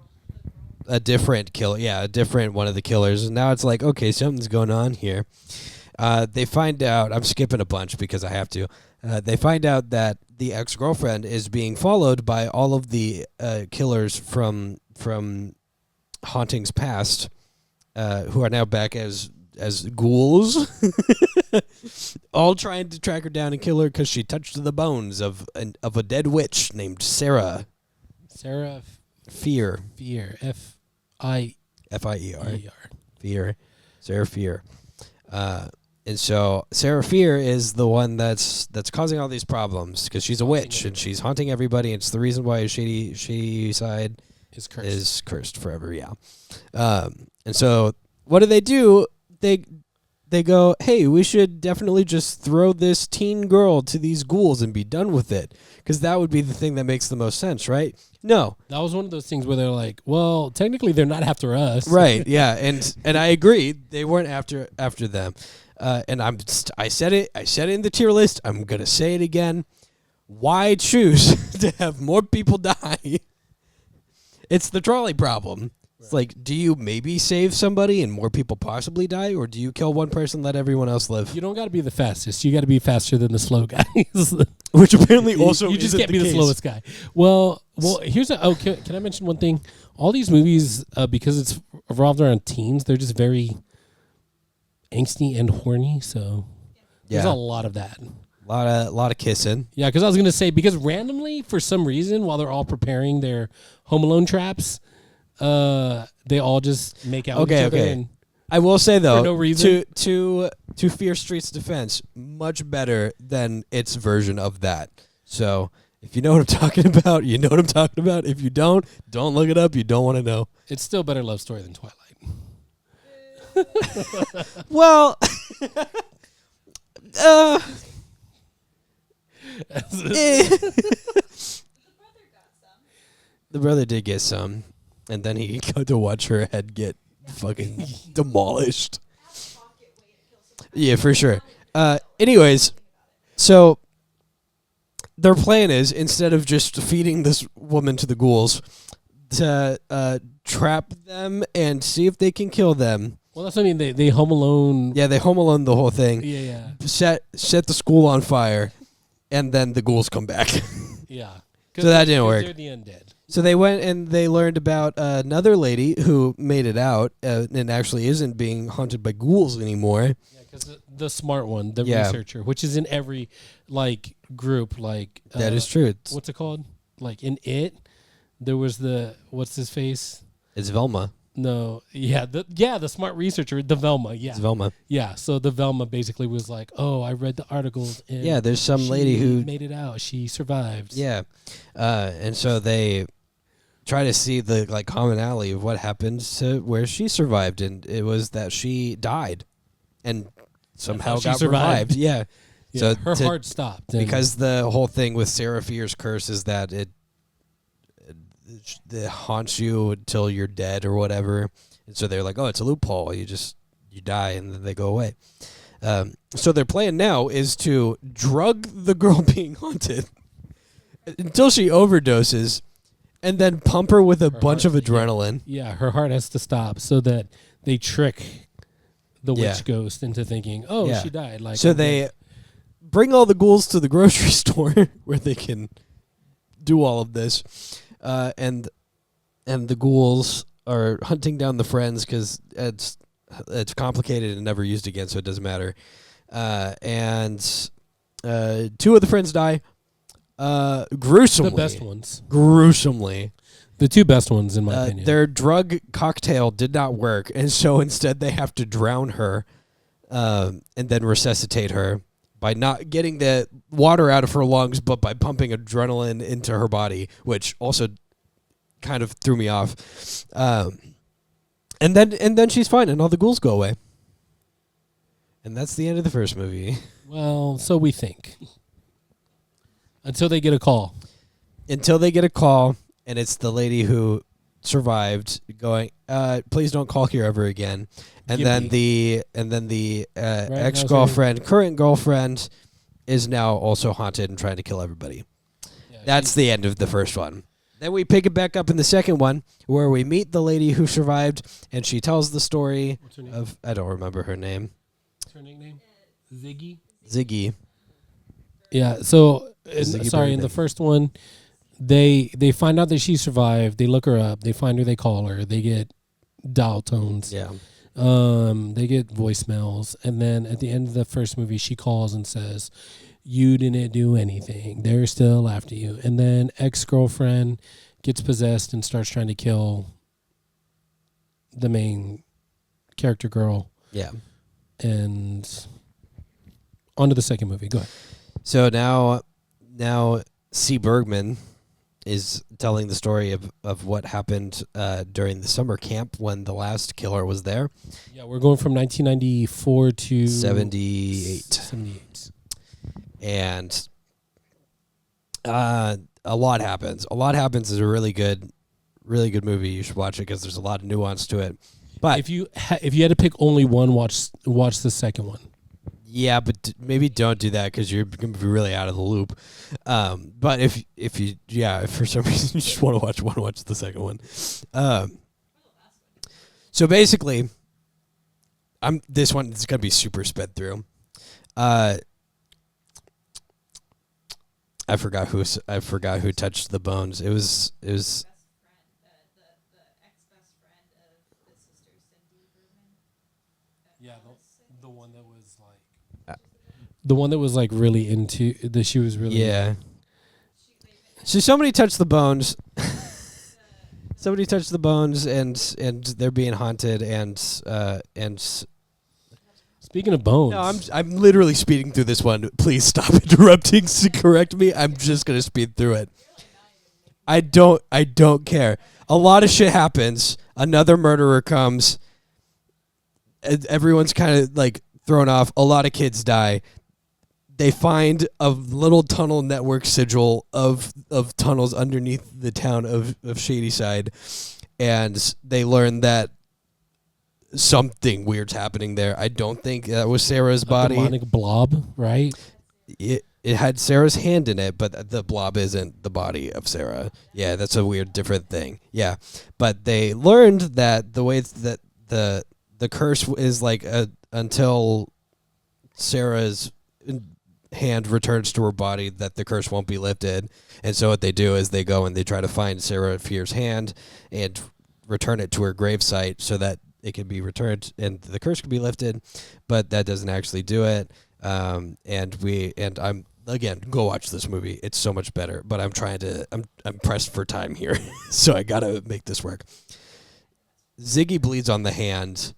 Speaker 1: a different killer. Yeah, a different one of the killers. And now it's like, okay, something's going on here. They find out, I'm skipping a bunch because I have to. They find out that the ex-girlfriend is being followed by all of the killers from hauntings past, who are now back as ghouls, all trying to track her down and kill her because she touched the bones of a dead witch named Sarah.
Speaker 2: Sarah
Speaker 1: Fear.
Speaker 2: F-I-E-R.
Speaker 1: Fear. Sarah Fear. And so Sarah Fear is the one that's causing all these problems because she's a witch and she's haunting everybody. And it's the reason why Shady Side
Speaker 2: Is cursed.
Speaker 1: forever. Yeah. And so what do? They go, hey, we should definitely just throw this teen girl to these ghouls and be done with it, because that would be the thing that makes the most sense, right? No.
Speaker 2: That was one of those things where they're like, well, technically they're not after us.
Speaker 1: Right, yeah, and I agree. They weren't after them. And I said it in the tier list. I'm going to say it again. Why choose to have more people die? It's the trolley problem. It's like, do you maybe save somebody and more people possibly die, or do you kill one person, let everyone else live?
Speaker 2: You don't got to be the fastest. You got to be faster than the slow guys.
Speaker 1: Which apparently also
Speaker 2: you just
Speaker 1: isn't
Speaker 2: can't be the
Speaker 1: case.
Speaker 2: slowest guy. Well, here's can I mention one thing? All these movies, because it's revolved around teens, they're just very angsty and horny. So there's a lot of that.
Speaker 1: A lot of kissing.
Speaker 2: Yeah, because I was gonna say, because randomly for some reason while they're all preparing their Home Alone traps, they all just make out with each other. And
Speaker 1: I will say though,
Speaker 2: for no reason.
Speaker 1: to Fear Street's defense, much better than its version of that. So if you know what I'm talking about, you know what I'm talking about. If you don't look it up. You don't want to know.
Speaker 2: It's still a better love story than Twilight.
Speaker 1: Well, the brother did get some, and then he got to watch her head get fucking demolished. Yeah, for sure. Anyways, so their plan is, instead of just feeding this woman to the ghouls, to trap them and see if they can kill them.
Speaker 2: Well, that's what I mean. They Home Alone.
Speaker 1: Yeah, they Home Alone the whole thing.
Speaker 2: Yeah.
Speaker 1: Set the school on fire, and then the ghouls come back.
Speaker 2: Yeah.
Speaker 1: So that didn't work.
Speaker 2: They're the undead.
Speaker 1: So they went and they learned about another lady who made it out and actually isn't being haunted by ghouls anymore.
Speaker 2: Yeah, because the smart one, the
Speaker 1: Yeah.
Speaker 2: researcher, which is in every group,
Speaker 1: that is true.
Speaker 2: What's it called? Like in It, there was what's his face?
Speaker 1: It's Velma.
Speaker 2: No, the smart researcher, the Velma, yeah.
Speaker 1: It's Velma.
Speaker 2: Yeah, so the Velma basically was like, oh, I read the articles. And
Speaker 1: Yeah, there's some lady who
Speaker 2: made it out. She survived.
Speaker 1: Yeah, and so they try to see the commonality of what happened to where she survived, and it was that she died, and somehow
Speaker 2: she
Speaker 1: got
Speaker 2: survived.
Speaker 1: revived. Yeah,
Speaker 2: Yeah,
Speaker 1: so
Speaker 2: her heart stopped. And
Speaker 1: because the whole thing with Sarah Fier's curse is that it haunts you until you're dead or whatever, and so they're like, oh, it's a loophole. You die and then they go away. So their plan now is to drug the girl being haunted until she overdoses, and then pump her with a bunch of adrenaline.
Speaker 2: Yeah, her heart has to stop so that they trick the witch ghost into thinking, oh, she died.
Speaker 1: So they bring all the ghouls to the grocery store where they can do all of this, and the ghouls are hunting down the friends because it's complicated and never used again, so it doesn't matter. And two of the friends die. Gruesomely.
Speaker 2: The best ones.
Speaker 1: Gruesomely.
Speaker 2: The two best ones, in my opinion.
Speaker 1: Their drug cocktail did not work, and so instead they have to drown her and then resuscitate her by not getting the water out of her lungs, but by pumping adrenaline into her body, which also kind of threw me off. And then she's fine, and all the ghouls go away. And that's the end of the first movie.
Speaker 2: Well, so we think. Until they get a call.
Speaker 1: Until they get a call, and it's the lady who survived going, please don't call here ever again. And then the ex-girlfriend, current girlfriend, is now also haunted and trying to kill everybody. Yeah, that's the end of the first one. Then we pick it back up in the second one, where we meet the lady who survived, and she tells the story of, I don't remember her name.
Speaker 2: What's her nickname? Ziggy?
Speaker 1: Ziggy.
Speaker 2: Yeah, so,
Speaker 1: Ziggy
Speaker 2: in the first one, they find out that she survived. They look her up. They find her. They call her. They get dial tones.
Speaker 1: Yeah.
Speaker 2: They get voicemails. And then at the end of the first movie, she calls and says, you didn't do anything. They're still after you. And then ex-girlfriend gets possessed and starts trying to kill the main character girl.
Speaker 1: Yeah.
Speaker 2: And on to the second movie. Go ahead.
Speaker 1: So now C. Bergman is telling the story of what happened during the summer camp when the last killer was there.
Speaker 2: Yeah, we're going from 1994 to
Speaker 1: 78.
Speaker 2: 78.
Speaker 1: And a lot happens. A lot happens is a really good movie. You should watch it because there's a lot of nuance to it. But
Speaker 2: If you had to pick only one, watch the second one.
Speaker 1: yeah, but maybe don't do that because you're gonna be really out of the loop. But if for some reason you just want to watch the second one. So basically, this one is gonna be super sped through. I forgot who touched the bones. It was
Speaker 3: Best friend, the ex-best friend of the sister Cindy Bergman.
Speaker 2: Yeah, the one that was like really into that. She was really
Speaker 1: yeah. So somebody touched the bones. Somebody touched the bones, and they're being haunted, and
Speaker 2: Speaking of bones,
Speaker 1: no, I'm literally speeding through this one. Please stop interrupting to correct me. I'm just gonna speed through it. I don't care. A lot of shit happens. Another murderer comes. Everyone's kind of like thrown off. A lot of kids die. They find a little tunnel network sigil of tunnels underneath the town of Shadyside, and they learn that something weird's happening there. I don't think that was Sarah's body.
Speaker 2: demonic blob, right?
Speaker 1: It had Sarah's hand in it, but the blob isn't the body of Sarah. Yeah, that's a weird, different thing. Yeah, but they learned that the way that the curse is like until Sarah's hand returns to her body, that the curse won't be lifted. And so what they do is they go and they try to find Sarah Fier's hand and return it to her gravesite so that it can be returned and the curse can be lifted, but that doesn't actually do it. And I'm again, go watch this movie. It's so much better, but I'm pressed for time here. So I got to make this work. Ziggy bleeds on the hand.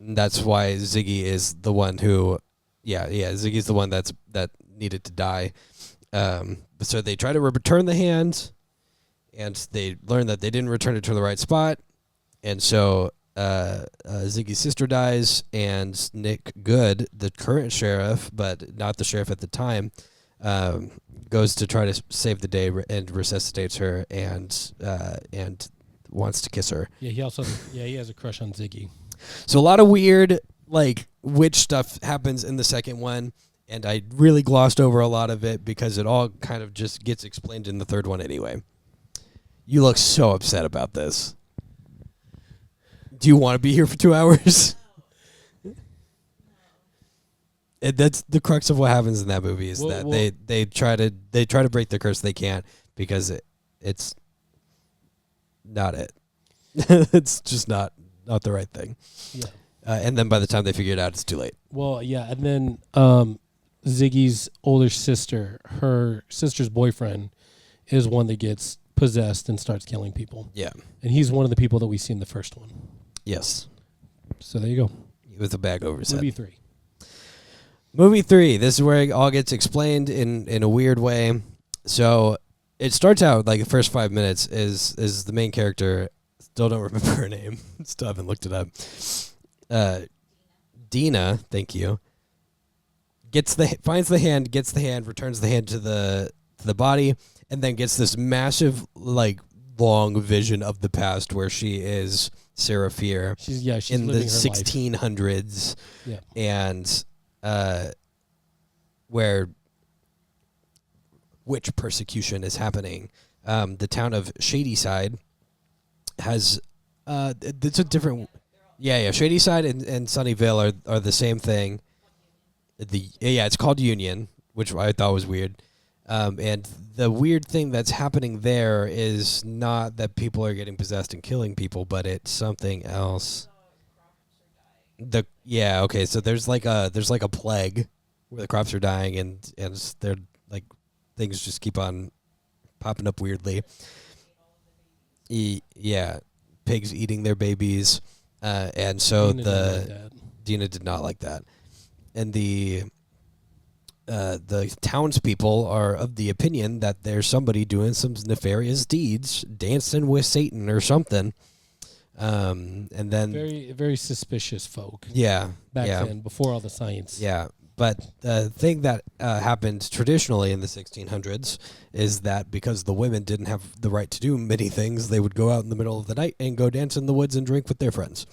Speaker 1: That's why Ziggy is the one who Ziggy's the one that needed to die. So they try to return the hand, and they learn that they didn't return it to the right spot, and so Ziggy's sister dies, and Nick Good, the current sheriff, but not the sheriff at the time, goes to try to save the day and resuscitates her, and wants to kiss her.
Speaker 2: Yeah, he has a crush on Ziggy.
Speaker 1: So a lot of weird witch stuff happens in the second one, and I really glossed over a lot of it because it all kind of just gets explained in the third one anyway. You look so upset about this. Do you want to be here for 2 hours? And that's the crux of what happens in that movie is they try to break the curse. They can't because it's not it. It's just not the right thing.
Speaker 2: Yeah.
Speaker 1: And then by the time they figure it out, it's too late.
Speaker 2: Well, yeah, and then Ziggy's older sister, her sister's boyfriend, is one that gets possessed and starts killing people.
Speaker 1: Yeah.
Speaker 2: And he's one of the people that we see in the first one.
Speaker 1: Yes.
Speaker 2: So there you go.
Speaker 1: With a bag over his head.
Speaker 2: Movie 3.
Speaker 1: This is where it all gets explained in a weird way. So it starts out like the first 5 minutes is the main character. Still don't remember her name. Still haven't looked it up. Dina, thank you. Finds the hand, gets the hand, returns the hand to the body, and then gets this massive long vision of the past where she is Sarah Fier.
Speaker 2: She's
Speaker 1: in the
Speaker 2: living her
Speaker 1: 1600s.
Speaker 2: life. Yeah.
Speaker 1: And where witch persecution is happening. The town of Shadyside has it's a different. Yeah. Shadyside and Sunnyvale are the same thing. It's called Union, which I thought was weird. And the weird thing that's happening there is not that people are getting possessed and killing people, but it's something else. So there's like a plague where the crops are dying and they're like things just keep on popping up weirdly. Pigs eating their babies, and so Dina did not like that, and the the townspeople are of the opinion that there's somebody doing some nefarious deeds, dancing with Satan or something. And then
Speaker 2: Very, very suspicious folk
Speaker 1: yeah,
Speaker 2: back
Speaker 1: yeah,
Speaker 2: then, before all the science.
Speaker 1: yeah. But the thing that happened traditionally in the 1600s is that because the women didn't have the right to do many things, they would go out in the middle of the night and go dance in the woods and drink with their friends.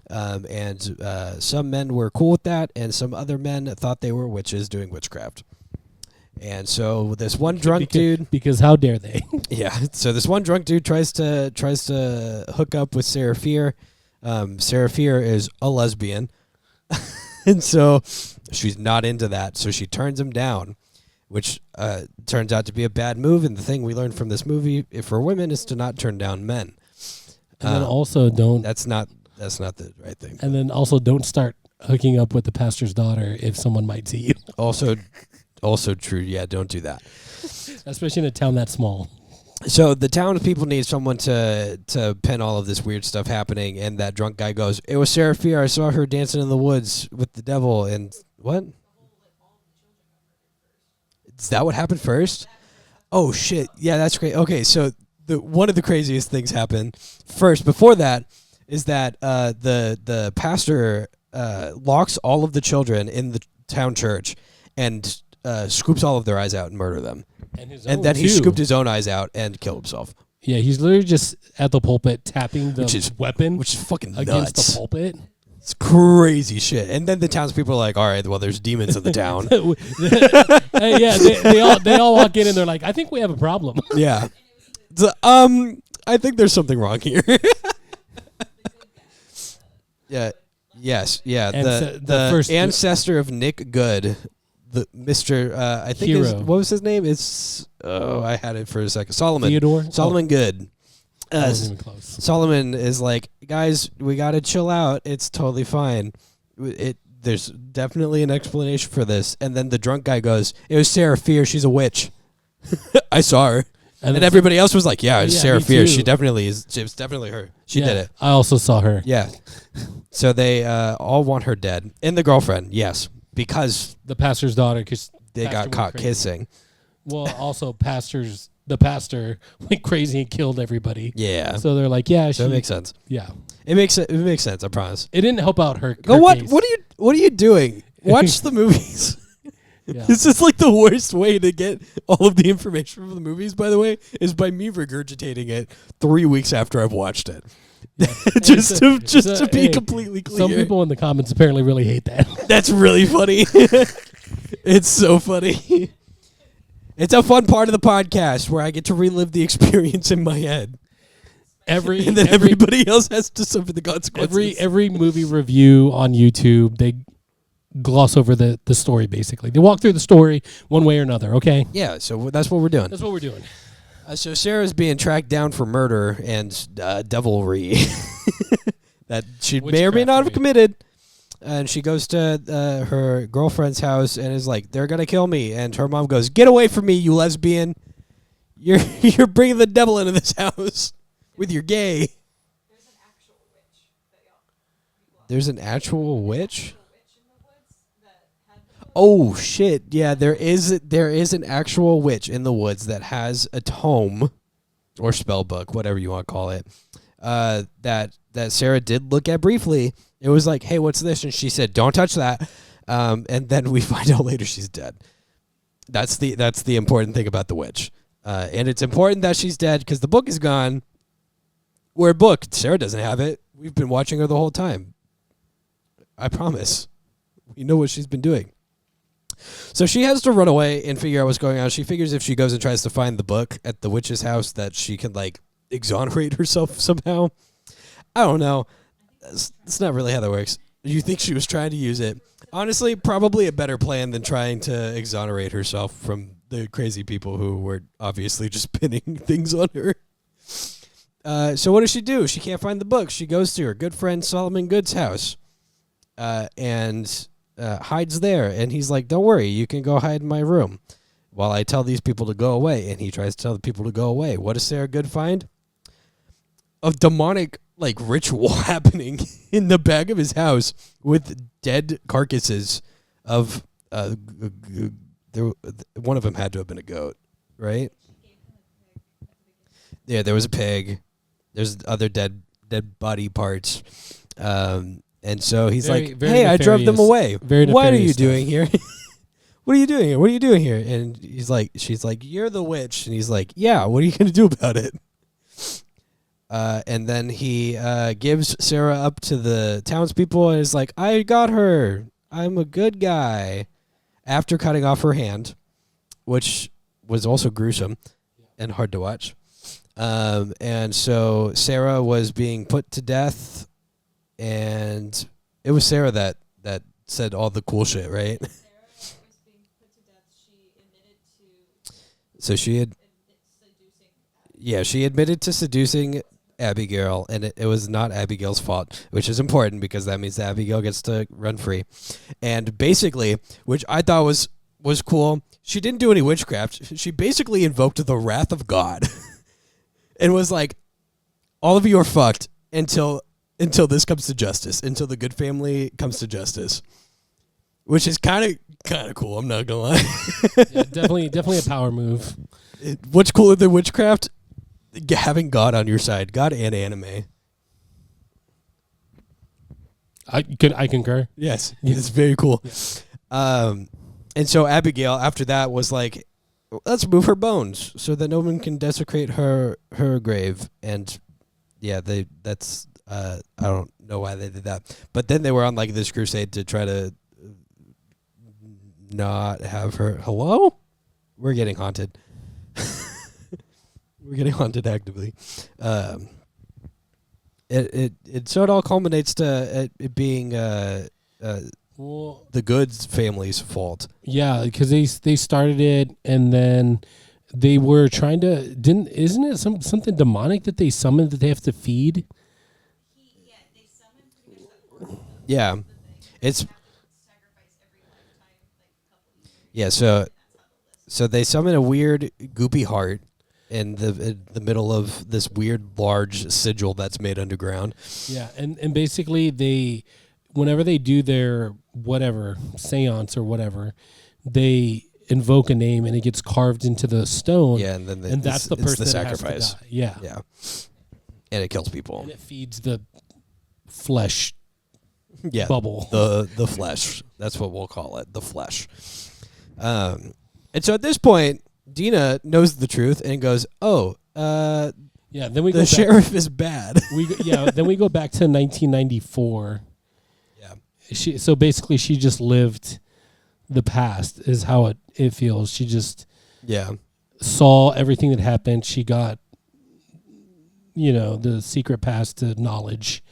Speaker 1: And some men were cool with that, and some other men thought they were witches doing witchcraft. And so this one drunk dude,
Speaker 2: because how dare they?
Speaker 1: yeah. So this one drunk dude tries to hook up with Sarah Fear. Sarah Fear is a lesbian, and so she's not into that. So she turns him down, which turns out to be a bad move. And the thing we learned from this movie, for women, is to not turn down men.
Speaker 2: And then also don't.
Speaker 1: That's not the right thing.
Speaker 2: And then also don't start hooking up with the pastor's daughter if someone might see you.
Speaker 1: Also true. Yeah, don't do that.
Speaker 2: Especially in a town that small.
Speaker 1: So the townspeople need someone to pin all of this weird stuff happening, and that drunk guy goes, "It was Sarah Fear. I saw her dancing in the woods with the devil." And what? Is that what happened first? Oh shit! Yeah, that's great. Okay, so one of the craziest things happened first. Before that, is that the pastor locks all of the children in the town church and scoops all of their eyes out and murder them. And then he scooped his own eyes out and killed himself.
Speaker 2: Yeah, he's literally just at the pulpit tapping the weapon,
Speaker 1: which is fucking
Speaker 2: against
Speaker 1: nuts.
Speaker 2: the pulpit.
Speaker 1: It's crazy shit. And then the townspeople are like, "All right, well, there's demons in the town."
Speaker 2: Yeah, they all walk in and they're like, "I think we have a problem."
Speaker 1: Yeah. I think there's something wrong here. Yeah. Yes. Yeah. The
Speaker 2: first
Speaker 1: ancestor of Nick Good, the Mr. I think what was his name? I had it for a second. Solomon.
Speaker 2: Theodore.
Speaker 1: Solomon Good.
Speaker 2: Wasn't even close.
Speaker 1: Solomon is like, guys, we gotta chill out. It's totally fine. There's definitely an explanation for this. And then the drunk guy goes, "It was Sarah Fear. She's a witch. I saw her." And everybody else was like, "Yeah, it's Sarah Fear. She definitely is. It was definitely her. She did it."
Speaker 2: I also saw her.
Speaker 1: Yeah. So they all want her dead. And the girlfriend, yes, because
Speaker 2: the pastor's daughter, because
Speaker 1: they got caught kissing.
Speaker 2: Well, also the pastor went crazy and killed everybody.
Speaker 1: Yeah.
Speaker 2: So they're like, yeah,
Speaker 1: so it makes sense.
Speaker 2: Yeah.
Speaker 1: It makes sense, I promise.
Speaker 2: It didn't help out her.
Speaker 1: Go what? Case. What are you doing? Watch the movies. Yeah. This is like the worst way to get all of the information from the movies, by the way, is by me regurgitating it 3 weeks after I've watched it. Yeah. just to be completely clear.
Speaker 2: Some people in the comments apparently really hate that.
Speaker 1: That's really funny. It's so funny. It's a fun part of the podcast where I get to relive the experience in my head. And then everybody else has to suffer the consequences.
Speaker 2: Every movie review on YouTube, they gloss over the story, basically. They walk through the story one way or another, okay?
Speaker 1: Yeah, so that's what we're doing.
Speaker 2: That's what we're doing.
Speaker 1: So Sarah's being tracked down for murder and devilry that she may or may not have committed. And she goes to her girlfriend's house and is like, "They're going to kill me." And her mom goes, "Get away from me, you lesbian. You're bringing the devil into this house with your gay." There's an actual witch? Oh shit! Yeah, there is an actual witch in the woods that has a tome or spell book, whatever you want to call it. That Sarah did look at briefly. It was like, "Hey, what's this?" And she said, "Don't touch that." And then we find out later she's dead. That's the important thing about the witch, and it's important that she's dead because the book is gone. We're booked. Sarah doesn't have it. We've been watching her the whole time. I promise. We know what she's been doing. So she has to run away and figure out what's going on. She figures if she goes and tries to find the book at the witch's house that she can, like, exonerate herself somehow. I don't know. It's not really how that works. You think she was trying to use it. Honestly, probably a better plan than trying to exonerate herself from the crazy people who were obviously just pinning things on her. So what does she do? She can't find the book. She goes to her good friend Solomon Good's house and hides there. And he's like, "Don't worry, you can go hide in my room while I tell these people to go away." And he tries to tell the people to go away. What does Sarah Good find? A demonic, like, ritual happening in the back of his house with dead carcasses of one of them had to have been a goat, right? Yeah, there was a pig. There's other dead body parts. And so he's
Speaker 2: Very-
Speaker 1: like,
Speaker 2: very
Speaker 1: "Hey, I drove them
Speaker 2: nefarious-
Speaker 1: away.
Speaker 2: very
Speaker 1: What are you
Speaker 2: nefarious
Speaker 1: doing here? What are you doing here? What are you doing here?" And she's like, "You're the witch." And he's like, "Yeah, what are you going to do about it?" And then he gives Sarah up to the townspeople and is like, "I got her. I'm a good guy." After cutting off her hand, which was also gruesome and hard to watch. And so Sarah was being put to death, and it was Sarah that said all the cool shit, right?
Speaker 3: Sarah was being put to death. She admitted to
Speaker 1: So she had,
Speaker 3: seducing.
Speaker 1: yeah, she admitted to seducing Abigail, and it was not Abigail's fault, which is important because that means that Abigail gets to run free. And basically, which I thought was cool, she didn't do any witchcraft. She basically invoked the wrath of God and was like, all of you are fucked until this comes to justice, until the good family comes to justice, which is kind of cool. I'm not gonna lie.
Speaker 2: Yeah, definitely a power move.
Speaker 1: What's cooler than witchcraft? Having God on your side, God and anime.
Speaker 2: I concur.
Speaker 1: Yes,
Speaker 2: Yeah.
Speaker 1: it's very cool.
Speaker 2: Yeah.
Speaker 1: And so Abigail, after that, was like, "Let's move her bones so that no one can desecrate her grave." And yeah, that's I don't know why they did that, but then they were on like this crusade to try to not have her. Hello, we're getting haunted. We're getting haunted actively. It all culminates to it being
Speaker 2: Well,
Speaker 1: the Goods family's fault.
Speaker 2: yeah, because they started it, and then they were trying to isn't it something demonic that they summoned that they have to feed?
Speaker 3: They summoned pretty much that portal.
Speaker 1: Yeah, it's
Speaker 3: Sacrifice every lifetime, like a couple of years.
Speaker 1: yeah. So they summon a weird goopy heart in the middle of this weird large sigil that's made underground.
Speaker 2: Yeah, and basically whenever they do their whatever seance or whatever, they invoke a name and it gets carved into the stone.
Speaker 1: Yeah, and then
Speaker 2: and that's the
Speaker 1: it's
Speaker 2: person
Speaker 1: the
Speaker 2: that
Speaker 1: sacrifice.
Speaker 2: has to die. Yeah,
Speaker 1: Yeah, and it kills people.
Speaker 2: and it feeds the flesh
Speaker 1: Yeah,
Speaker 2: bubble.
Speaker 1: the flesh. That's what we'll call it, the flesh. And so at this point, Dina knows the truth and goes, "Oh,
Speaker 2: Yeah, then we go
Speaker 1: the
Speaker 2: back,
Speaker 1: sheriff is bad."
Speaker 2: then we go back to 1994.
Speaker 1: Yeah,
Speaker 2: So basically she just lived the past is how it feels. She just
Speaker 1: yeah,
Speaker 2: saw everything that happened. She got the secret past to knowledge,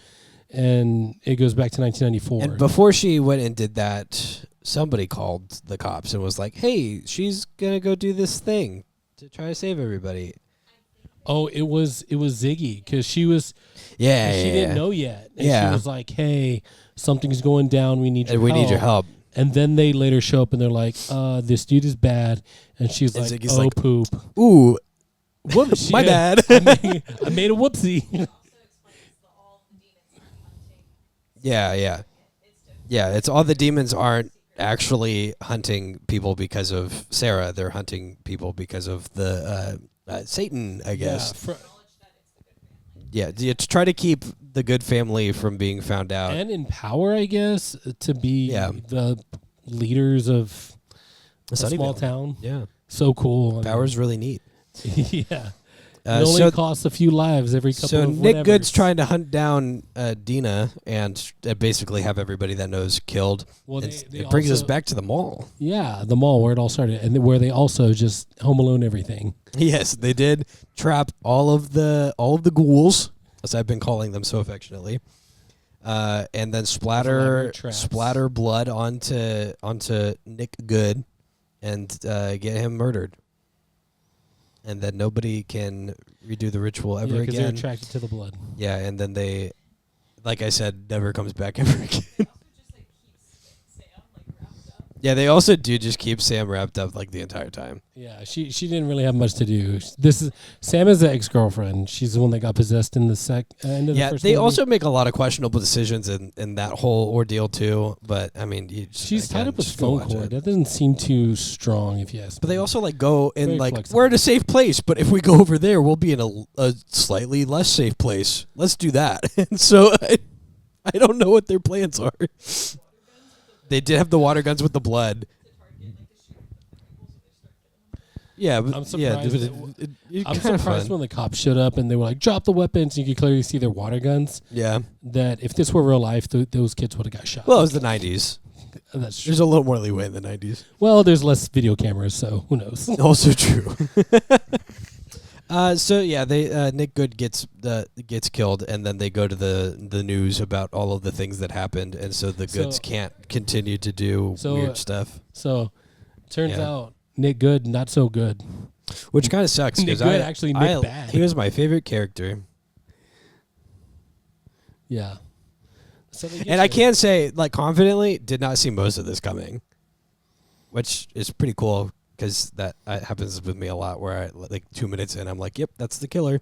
Speaker 2: and it goes back to 1994.
Speaker 1: And before she went and did that, somebody called the cops and was like, "Hey, she's gonna go do this thing to try to save everybody."
Speaker 2: Oh, it was Ziggy because she didn't know yet. And
Speaker 1: Yeah.
Speaker 2: she was like, "Hey, something's going down. We need your
Speaker 1: And we
Speaker 2: help.
Speaker 1: need your help.
Speaker 2: And then they later show up and they're like, "This dude is bad," and she's
Speaker 1: And
Speaker 2: like,
Speaker 1: Ziggy's
Speaker 2: "Oh,
Speaker 1: like,
Speaker 2: poop,
Speaker 1: Ooh,
Speaker 2: whoops,
Speaker 1: my
Speaker 2: yeah,
Speaker 1: bad.
Speaker 2: I made a whoopsie."
Speaker 3: Also explains all the demons aren't hunting.
Speaker 1: Yeah. Yeah, it's all the demons aren't actually hunting people because of Sarah. They're hunting people because of the Satan, I guess. Yeah, to try to keep the good family from being found out.
Speaker 2: And in power, I guess, to be
Speaker 1: Yeah.
Speaker 2: the leaders of a
Speaker 1: Sunnyvale.
Speaker 2: small town.
Speaker 1: Yeah,
Speaker 2: So cool. I mean,
Speaker 1: power's really neat.
Speaker 2: yeah. It only
Speaker 1: So
Speaker 2: costs a few lives every couple
Speaker 1: So
Speaker 2: of
Speaker 1: Nick
Speaker 2: whatevers.
Speaker 1: Good's trying to hunt down Dina and basically have everybody that knows killed.
Speaker 2: Well,
Speaker 1: It brings us back to the mall.
Speaker 2: Yeah, the mall where it all started, and where they also just Home Alone everything.
Speaker 1: Yes, they did trap all of the ghouls, as I've been calling them so affectionately, and then splatter
Speaker 2: traps.
Speaker 1: blood onto Nick Good, and get him murdered. And then nobody can redo the ritual ever
Speaker 2: Because they're
Speaker 1: again.
Speaker 2: attracted to the blood.
Speaker 1: Yeah, and then they, like I said, never comes back ever again. Yeah, they also do just keep Sam wrapped up like the entire time.
Speaker 2: Yeah, she didn't really have much to do. Sam is the ex-girlfriend. She's the one that got possessed in the end of the
Speaker 1: Yeah,
Speaker 2: first
Speaker 1: they
Speaker 2: movie.
Speaker 1: also make a lot of questionable decisions in that whole ordeal too. But I mean,
Speaker 2: She's tied up with
Speaker 1: just go
Speaker 2: phone
Speaker 1: watch
Speaker 2: cord.
Speaker 1: it.
Speaker 2: That doesn't seem too strong, if you ask
Speaker 1: But
Speaker 2: me.
Speaker 1: they also like go and
Speaker 2: Very
Speaker 1: like
Speaker 2: flexible.
Speaker 1: we're in a safe place, but if we go over there, we'll be in a slightly less safe place. Let's do that. And so I don't know what their plans are. They did have the water guns with the blood. Yeah, but
Speaker 2: I'm
Speaker 1: yeah,
Speaker 2: surprised.
Speaker 1: it's
Speaker 2: I'm
Speaker 1: kinda
Speaker 2: surprised
Speaker 1: fun.
Speaker 2: when the cops showed up and they were like, "Drop the weapons." You could clearly see their water guns.
Speaker 1: Yeah.
Speaker 2: That if this were real life, those kids would have got shot.
Speaker 1: Well, it was the 90s.
Speaker 2: That's true.
Speaker 1: There's a little more leeway in the 90s.
Speaker 2: Well, there's less video cameras, so who knows?
Speaker 1: Also true. So yeah, they Nick Good gets killed, and then they go to the news about all of the things that happened, and so the Goods can't continue to do weird stuff,
Speaker 2: So, turns
Speaker 1: Yeah.
Speaker 2: out Nick Good not so good.
Speaker 1: which kind of sucks
Speaker 2: Nick
Speaker 1: because
Speaker 2: Good actually Nick bad.
Speaker 1: he was my favorite character,
Speaker 2: Yeah. So they get
Speaker 1: and I
Speaker 2: you.
Speaker 1: can say like confidently did not see most of this coming, which is pretty cool. Because that happens with me a lot where I like 2 minutes in, I'm like, yep, that's the killer.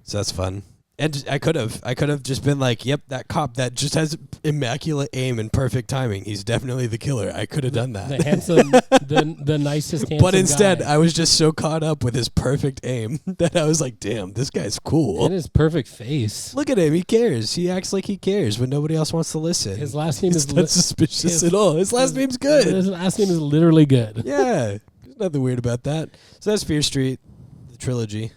Speaker 1: So that's fun. And I could have just been like, yep, that cop that just has immaculate aim and perfect timing. He's definitely the killer. I could have done that.
Speaker 2: The handsome, the nicest handsome
Speaker 1: But instead,
Speaker 2: guy.
Speaker 1: I was just so caught up with his perfect aim that I was like, damn, this guy's cool.
Speaker 2: And his perfect face.
Speaker 1: Look at him. He cares. He acts like he cares when nobody else wants to listen.
Speaker 2: His last name
Speaker 1: He's
Speaker 2: is
Speaker 1: not suspicious at all. His last name's good.
Speaker 2: His last name is literally good.
Speaker 1: Yeah. There's nothing weird about that. So that's Fear Street, the trilogy.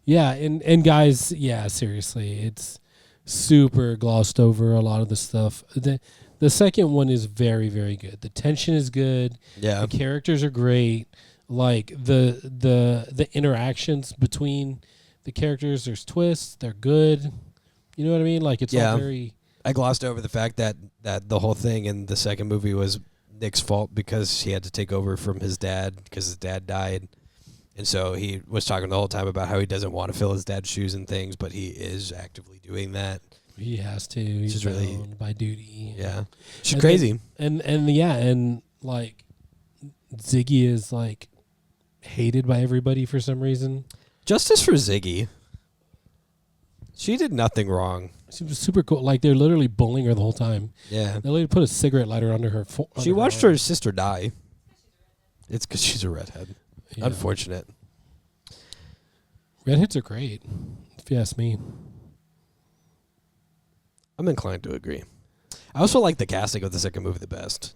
Speaker 2: Yeah, and guys, yeah, seriously, it's super glossed over a lot of the stuff. The second one is very, very good. The tension is good.
Speaker 1: Yeah.
Speaker 2: The characters are great. Like the interactions between the characters, there's twists. They're good. You know what I mean? Like it's all very.
Speaker 1: I glossed over the fact that the whole thing in the second movie was Nick's fault because he had to take over from his dad because his dad died. And so he was talking the whole time about how he doesn't want to fill his dad's shoes and things, but he is actively doing that.
Speaker 2: He has to. He's
Speaker 1: is really-
Speaker 2: bound by duty.
Speaker 1: Yeah. She's
Speaker 2: And
Speaker 1: crazy.
Speaker 2: And like Ziggy is like hated by everybody for some reason.
Speaker 1: Justice for Ziggy. She did nothing wrong.
Speaker 2: She was super cool. Like they're literally bullying her the whole time.
Speaker 1: Yeah.
Speaker 2: The lady put a cigarette lighter under her.
Speaker 1: She watched her sister die. It's because she's a redhead.
Speaker 2: Yeah.
Speaker 1: Unfortunate.
Speaker 2: Redheads are great, if you ask me.
Speaker 1: I'm inclined to agree. I also like the casting of the second movie the best.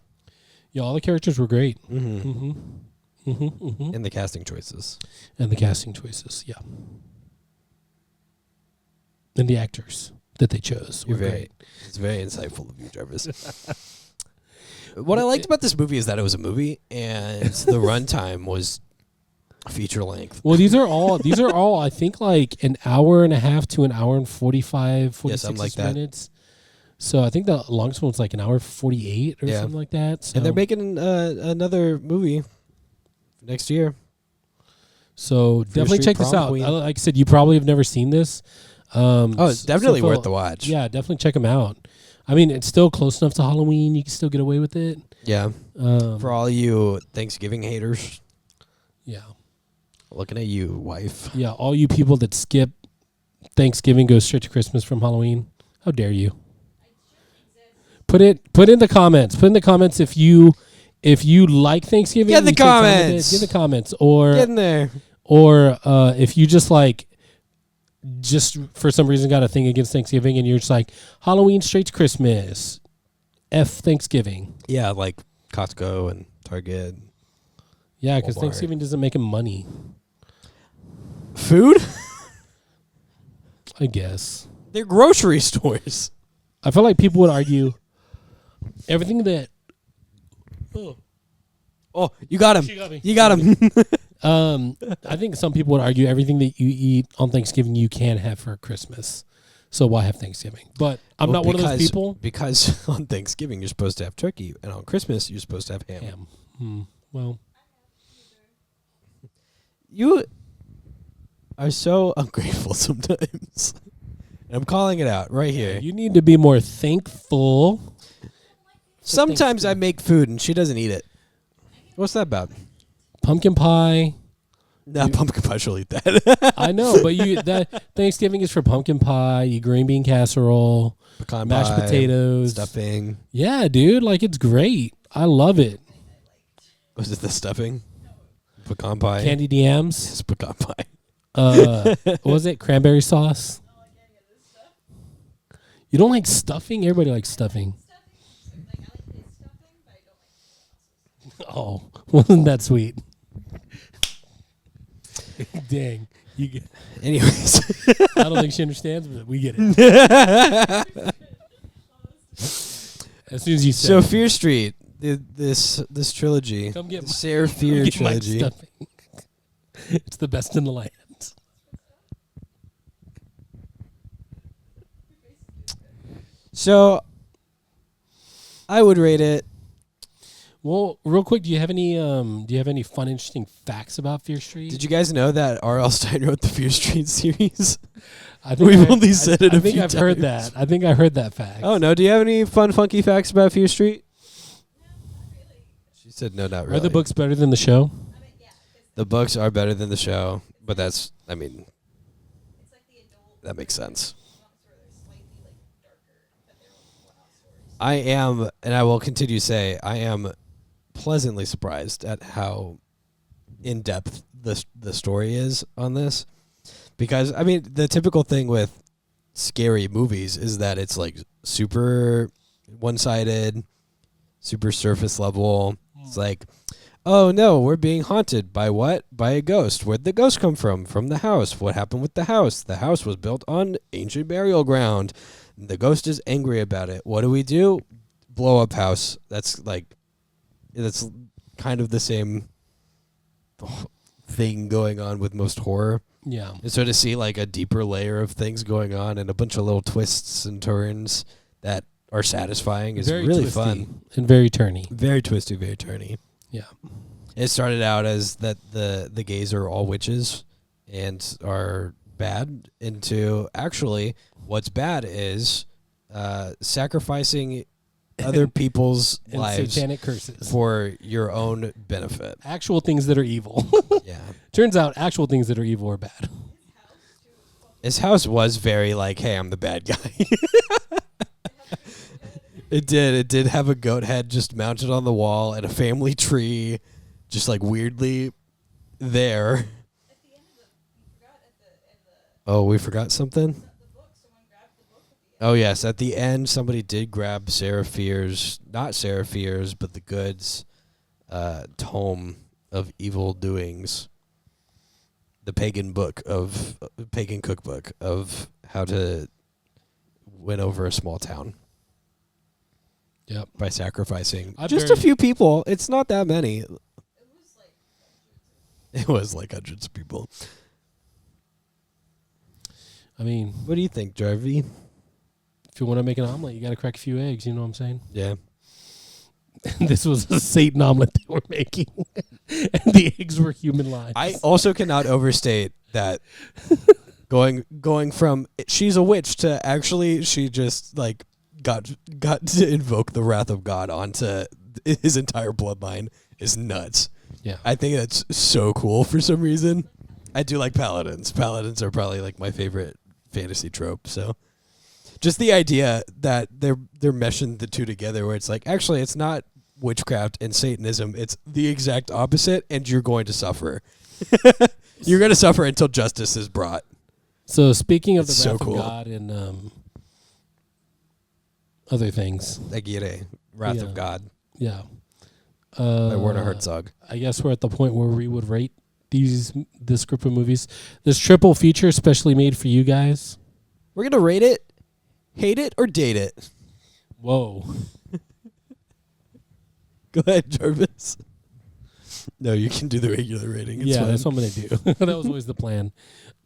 Speaker 2: Yeah, all the characters were great.
Speaker 1: Mm-hmm.
Speaker 2: Mm-hmm. Mm-hmm. Mm-hmm.
Speaker 1: And the casting choices.
Speaker 2: And the casting choices, yeah. And the actors that they chose were great.
Speaker 1: It's very insightful of you, Jarvis. What I liked about this movie is that it was a movie and the runtime was feature length.
Speaker 2: Well, these are all I think like an hour and a half to an hour and 46
Speaker 1: something like that.
Speaker 2: minutes. So I think the longest one was like an hour 48 or something like that. So,
Speaker 1: And they're making another movie next year.
Speaker 2: so definitely
Speaker 1: Street
Speaker 2: check this
Speaker 1: Prom
Speaker 2: out.
Speaker 1: Queen.
Speaker 2: Like I said, you probably have never seen this.
Speaker 1: It's definitely
Speaker 2: so
Speaker 1: worth the watch.
Speaker 2: Yeah, definitely check them out. I mean, it's still close enough to Halloween. You can still get away with it.
Speaker 1: Yeah. For all you Thanksgiving haters,
Speaker 2: Yeah.
Speaker 1: looking at you, wife.
Speaker 2: Yeah, all you people that skip Thanksgiving, go straight to Christmas from Halloween. How dare you? Put in the comments. Put in the comments if you like Thanksgiving.
Speaker 1: Get in the
Speaker 2: you take time with it.
Speaker 1: comments.
Speaker 2: Get in the comments. Or
Speaker 1: Get in there.
Speaker 2: if you just for some reason got a thing against Thanksgiving and you're just like Halloween straight to Christmas. F Thanksgiving.
Speaker 1: Yeah, like Costco and Target.
Speaker 2: Yeah, because
Speaker 1: Walmart.
Speaker 2: Thanksgiving doesn't make him money,
Speaker 1: Food?
Speaker 2: I guess.
Speaker 1: They're grocery stores.
Speaker 2: I feel like people would argue everything that
Speaker 1: Oh, you got him.
Speaker 2: She got me.
Speaker 1: You got him.
Speaker 2: I think some people would argue everything that you eat on Thanksgiving you can have for Christmas. So why have Thanksgiving? But I'm not one of those people.
Speaker 1: Because on Thanksgiving you're supposed to have turkey, and on Christmas you're supposed to have ham.
Speaker 2: Well,
Speaker 1: You are so ungrateful sometimes. And I'm calling it out right here.
Speaker 2: you need to be more thankful
Speaker 1: Sometimes I make food and she doesn't eat it. What's that about?
Speaker 2: Pumpkin pie.
Speaker 1: Nah, pumpkin pie, she'll eat that.
Speaker 2: I know, but that Thanksgiving is for pumpkin pie, you green bean casserole,
Speaker 1: Pecan
Speaker 2: mashed
Speaker 1: pie,
Speaker 2: potatoes,
Speaker 1: stuffing.
Speaker 2: Yeah, dude, like it's great. I love it.
Speaker 1: Was it the stuffing? Pecan pie.
Speaker 2: Candied yams.
Speaker 1: Yes, pecan pie.
Speaker 2: What was it? Cranberry sauce. You don't like stuffing? Everybody likes stuffing. Oh, wasn't that sweet? Dang. You get,
Speaker 1: Anyways.
Speaker 2: I don't think she understands, but we get it. As soon as you said
Speaker 1: So Fear Street, this trilogy,
Speaker 2: Come get
Speaker 1: the
Speaker 2: my-
Speaker 1: Sarah Fear
Speaker 2: get my
Speaker 1: trilogy.
Speaker 2: stuffing. It's the best in the land.
Speaker 1: So I would rate it.
Speaker 2: Well, real quick, do you have any fun, interesting facts about Fear Street?
Speaker 1: Did you guys know that R.L. Stine wrote the Fear Street series?
Speaker 2: I think
Speaker 1: We've only said it
Speaker 2: I
Speaker 1: a
Speaker 2: think
Speaker 1: few
Speaker 2: I've heard
Speaker 1: times.
Speaker 2: that. I think I heard that fact.
Speaker 1: Oh no! Do you have any fun, funky facts about Fear Street? She said no, not really.
Speaker 2: Are the books better than the show?
Speaker 1: The books are better than the show, but that makes sense. I am, and I will continue to say, I am pleasantly surprised at how in depth the story is on this, because I mean the typical thing with scary movies is that it's like super one-sided, super surface level. It's like, oh no, we're being haunted by what? By a ghost. Where'd the ghost come from? From the house. What happened with the house? The house was built on ancient burial ground. The ghost is angry about it. What do? Blow up house. That's kind of the same thing going on with most horror.
Speaker 2: Yeah.
Speaker 1: And so to see like a deeper layer of things going on and a bunch of little twists and turns that are satisfying is
Speaker 2: Very
Speaker 1: really
Speaker 2: twisty
Speaker 1: fun.
Speaker 2: and very turny.
Speaker 1: Very twisty, very turny.
Speaker 2: Yeah.
Speaker 1: It started out as that the gays are all witches and are bad, into actually what's bad is sacrificing other people's
Speaker 2: And
Speaker 1: lives
Speaker 2: satanic curses.
Speaker 1: for your own benefit.
Speaker 2: Actual things that are evil.
Speaker 1: Yeah.
Speaker 2: Turns out actual things that are evil are bad.
Speaker 1: His house was very like, hey, I'm the bad guy. It did have a goat head just mounted on the wall and a family tree just like weirdly there. Oh, we forgot something? Oh, yes. At the end, somebody did grab Sarah Fear's, not Sarah Fear's, but the Good's tome of evil doings. The pagan cookbook of how to win over a small town.
Speaker 2: Yep.
Speaker 1: By sacrificing
Speaker 2: I'm
Speaker 1: just a
Speaker 2: very-
Speaker 1: few people. It's not that many. It was like hundreds of people.
Speaker 2: I mean,
Speaker 1: What do you think, Jarvie?
Speaker 2: if you want to make an omelet, you got to crack a few eggs. You know what I'm saying?
Speaker 1: Yeah.
Speaker 2: This was a Satan omelet they were making, and the eggs were human lives.
Speaker 1: I also cannot overstate that going from she's a witch to actually she just like got to invoke the wrath of God onto his entire bloodline is nuts.
Speaker 2: Yeah.
Speaker 1: I think that's so cool for some reason. I do like paladins. Paladins are probably like my favorite fantasy trope. So just the idea that they're meshing the two together where it's like, actually, it's not witchcraft and Satanism. It's the exact opposite, and you're going to suffer. You're going to suffer until justice is brought.
Speaker 2: So speaking of
Speaker 1: It's
Speaker 2: the
Speaker 1: so
Speaker 2: wrath
Speaker 1: cool.
Speaker 2: of God and other things,
Speaker 1: Aguirre, Wrath
Speaker 2: Yeah.
Speaker 1: of God
Speaker 2: yeah.
Speaker 1: by Werner Herzog.
Speaker 2: I guess we're at the point where we would rate this group of movies. This triple feature, especially made for you guys.
Speaker 1: We're going to rate it, hate it, or date it.
Speaker 2: Whoa.
Speaker 1: Go ahead, Jarvis. No, you can do the regular rating. It's
Speaker 2: Yeah,
Speaker 1: fine.
Speaker 2: that's what I'm going to do. That was always the plan.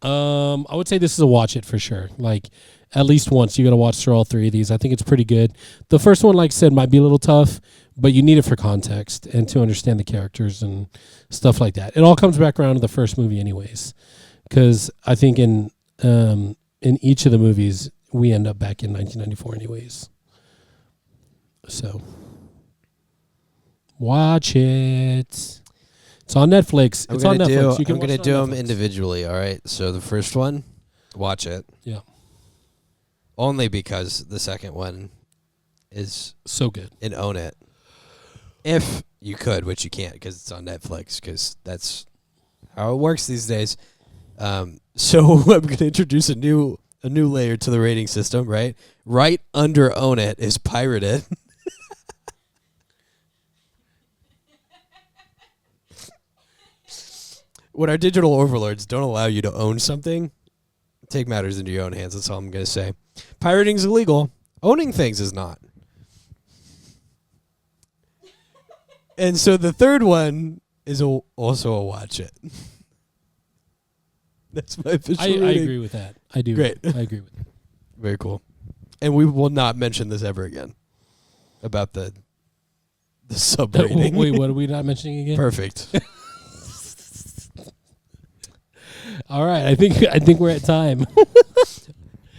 Speaker 2: I would say this is a watch it for sure. Like, at least once you got to watch through all three of these. I think it's pretty good. The first one, like I said, might be a little tough, but you need it for context and to understand the characters and stuff like that. It all comes back around to the first movie anyways, because I think in each of the movies, we end up back in 1994 anyways. So, Watch it. It's on Netflix. It's on Netflix.
Speaker 1: I'm gonna do them
Speaker 2: Netflix.
Speaker 1: individually. All right. So the first one, watch it.
Speaker 2: Yeah.
Speaker 1: Only because the second one is
Speaker 2: So good.
Speaker 1: and own it. If you could, which you can't because it's on Netflix, because that's how it works these days. So I'm going to introduce a new layer to the rating system, right? Right under own it is pirate it. When our digital overlords don't allow you to own something, take matters into your own hands. That's all I'm going to say. Pirating's illegal. Owning things is not. And so the third one is also a watch it. That's my official
Speaker 2: I
Speaker 1: rating.
Speaker 2: agree with that. I do.
Speaker 1: Great.
Speaker 2: I agree with that.
Speaker 1: Very cool. And we will not mention this ever again about the sub rating.
Speaker 2: Wait, what are we not mentioning again?
Speaker 1: Perfect.
Speaker 2: All right. I think we're at time.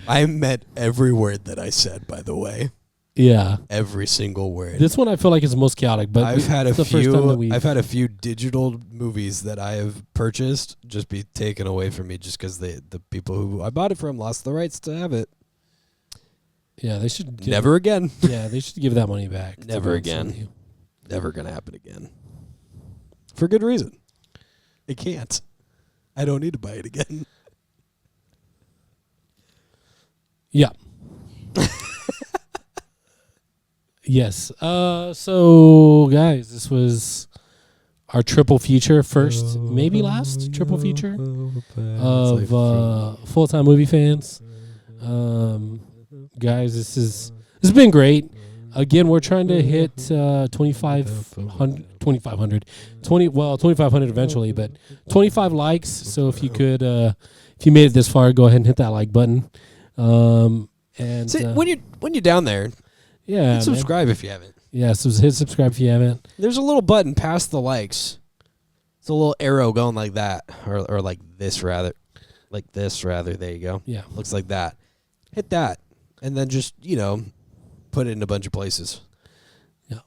Speaker 1: I meant every word that I said, by the way.
Speaker 2: Yeah.
Speaker 1: Every single word.
Speaker 2: This one I feel like is the most chaotic, but
Speaker 1: I've had a
Speaker 2: it's the first time that we've
Speaker 1: I've had a few digital movies that I have purchased just be taken away from me just because the people who I bought it from lost the rights to have it.
Speaker 2: Yeah, they should give,
Speaker 1: Never again.
Speaker 2: Yeah, they should give that money back. to
Speaker 1: Never
Speaker 2: be
Speaker 1: again.
Speaker 2: honest with you.
Speaker 1: Never gonna happen again. For good reason. It can't. I don't need to buy it again.
Speaker 2: Yeah. Yes. So guys, this was our triple feature, first, maybe last triple feature of full-time movie fans. Guys, this has been great. Again, we're trying to hit 2,500 eventually, but 25 likes. So if you could, if you made it this far, go ahead and hit that like button. And
Speaker 1: See, when you're down there,
Speaker 2: yeah,
Speaker 1: hit subscribe if you haven't.
Speaker 2: Yeah, so hit subscribe if you haven't.
Speaker 1: There's a little button past the likes. It's a little arrow going like that, or like this rather. There you go.
Speaker 2: Yeah.
Speaker 1: Looks like that. Hit that, and then just put it in a bunch of places.
Speaker 2: Yeah.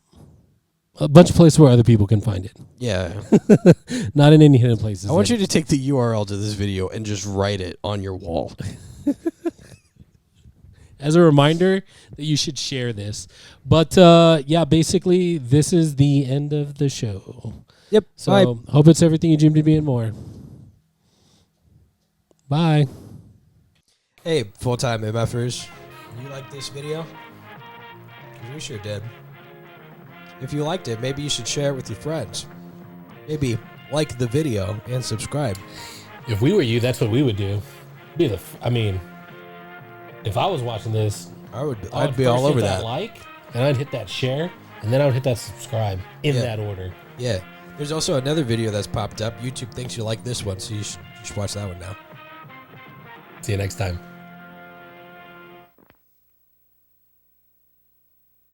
Speaker 2: A bunch of places where other people can find it.
Speaker 1: Yeah.
Speaker 2: Not in any hidden places.
Speaker 1: I want you to take the URL to this video and just write it on your wall.
Speaker 2: As a reminder that you should share this. But yeah, basically this is the end of the show.
Speaker 1: Yep.
Speaker 2: So
Speaker 1: Bye.
Speaker 2: hope it's everything you dreamed to be and more. Bye.
Speaker 1: Hey, full-time MFers. You like this video? 'Cause we sure did. If you liked it, maybe you should share it with your friends. Maybe like the video and subscribe.
Speaker 2: If we were you, that's what we would do. If I was watching this,
Speaker 1: I'd be all over that.
Speaker 2: Like, and I'd hit that share, and then I would hit that subscribe in that order.
Speaker 1: Yeah. There's also another video that's popped up. YouTube thinks you like this one, so you should watch that one now.
Speaker 2: See you next time.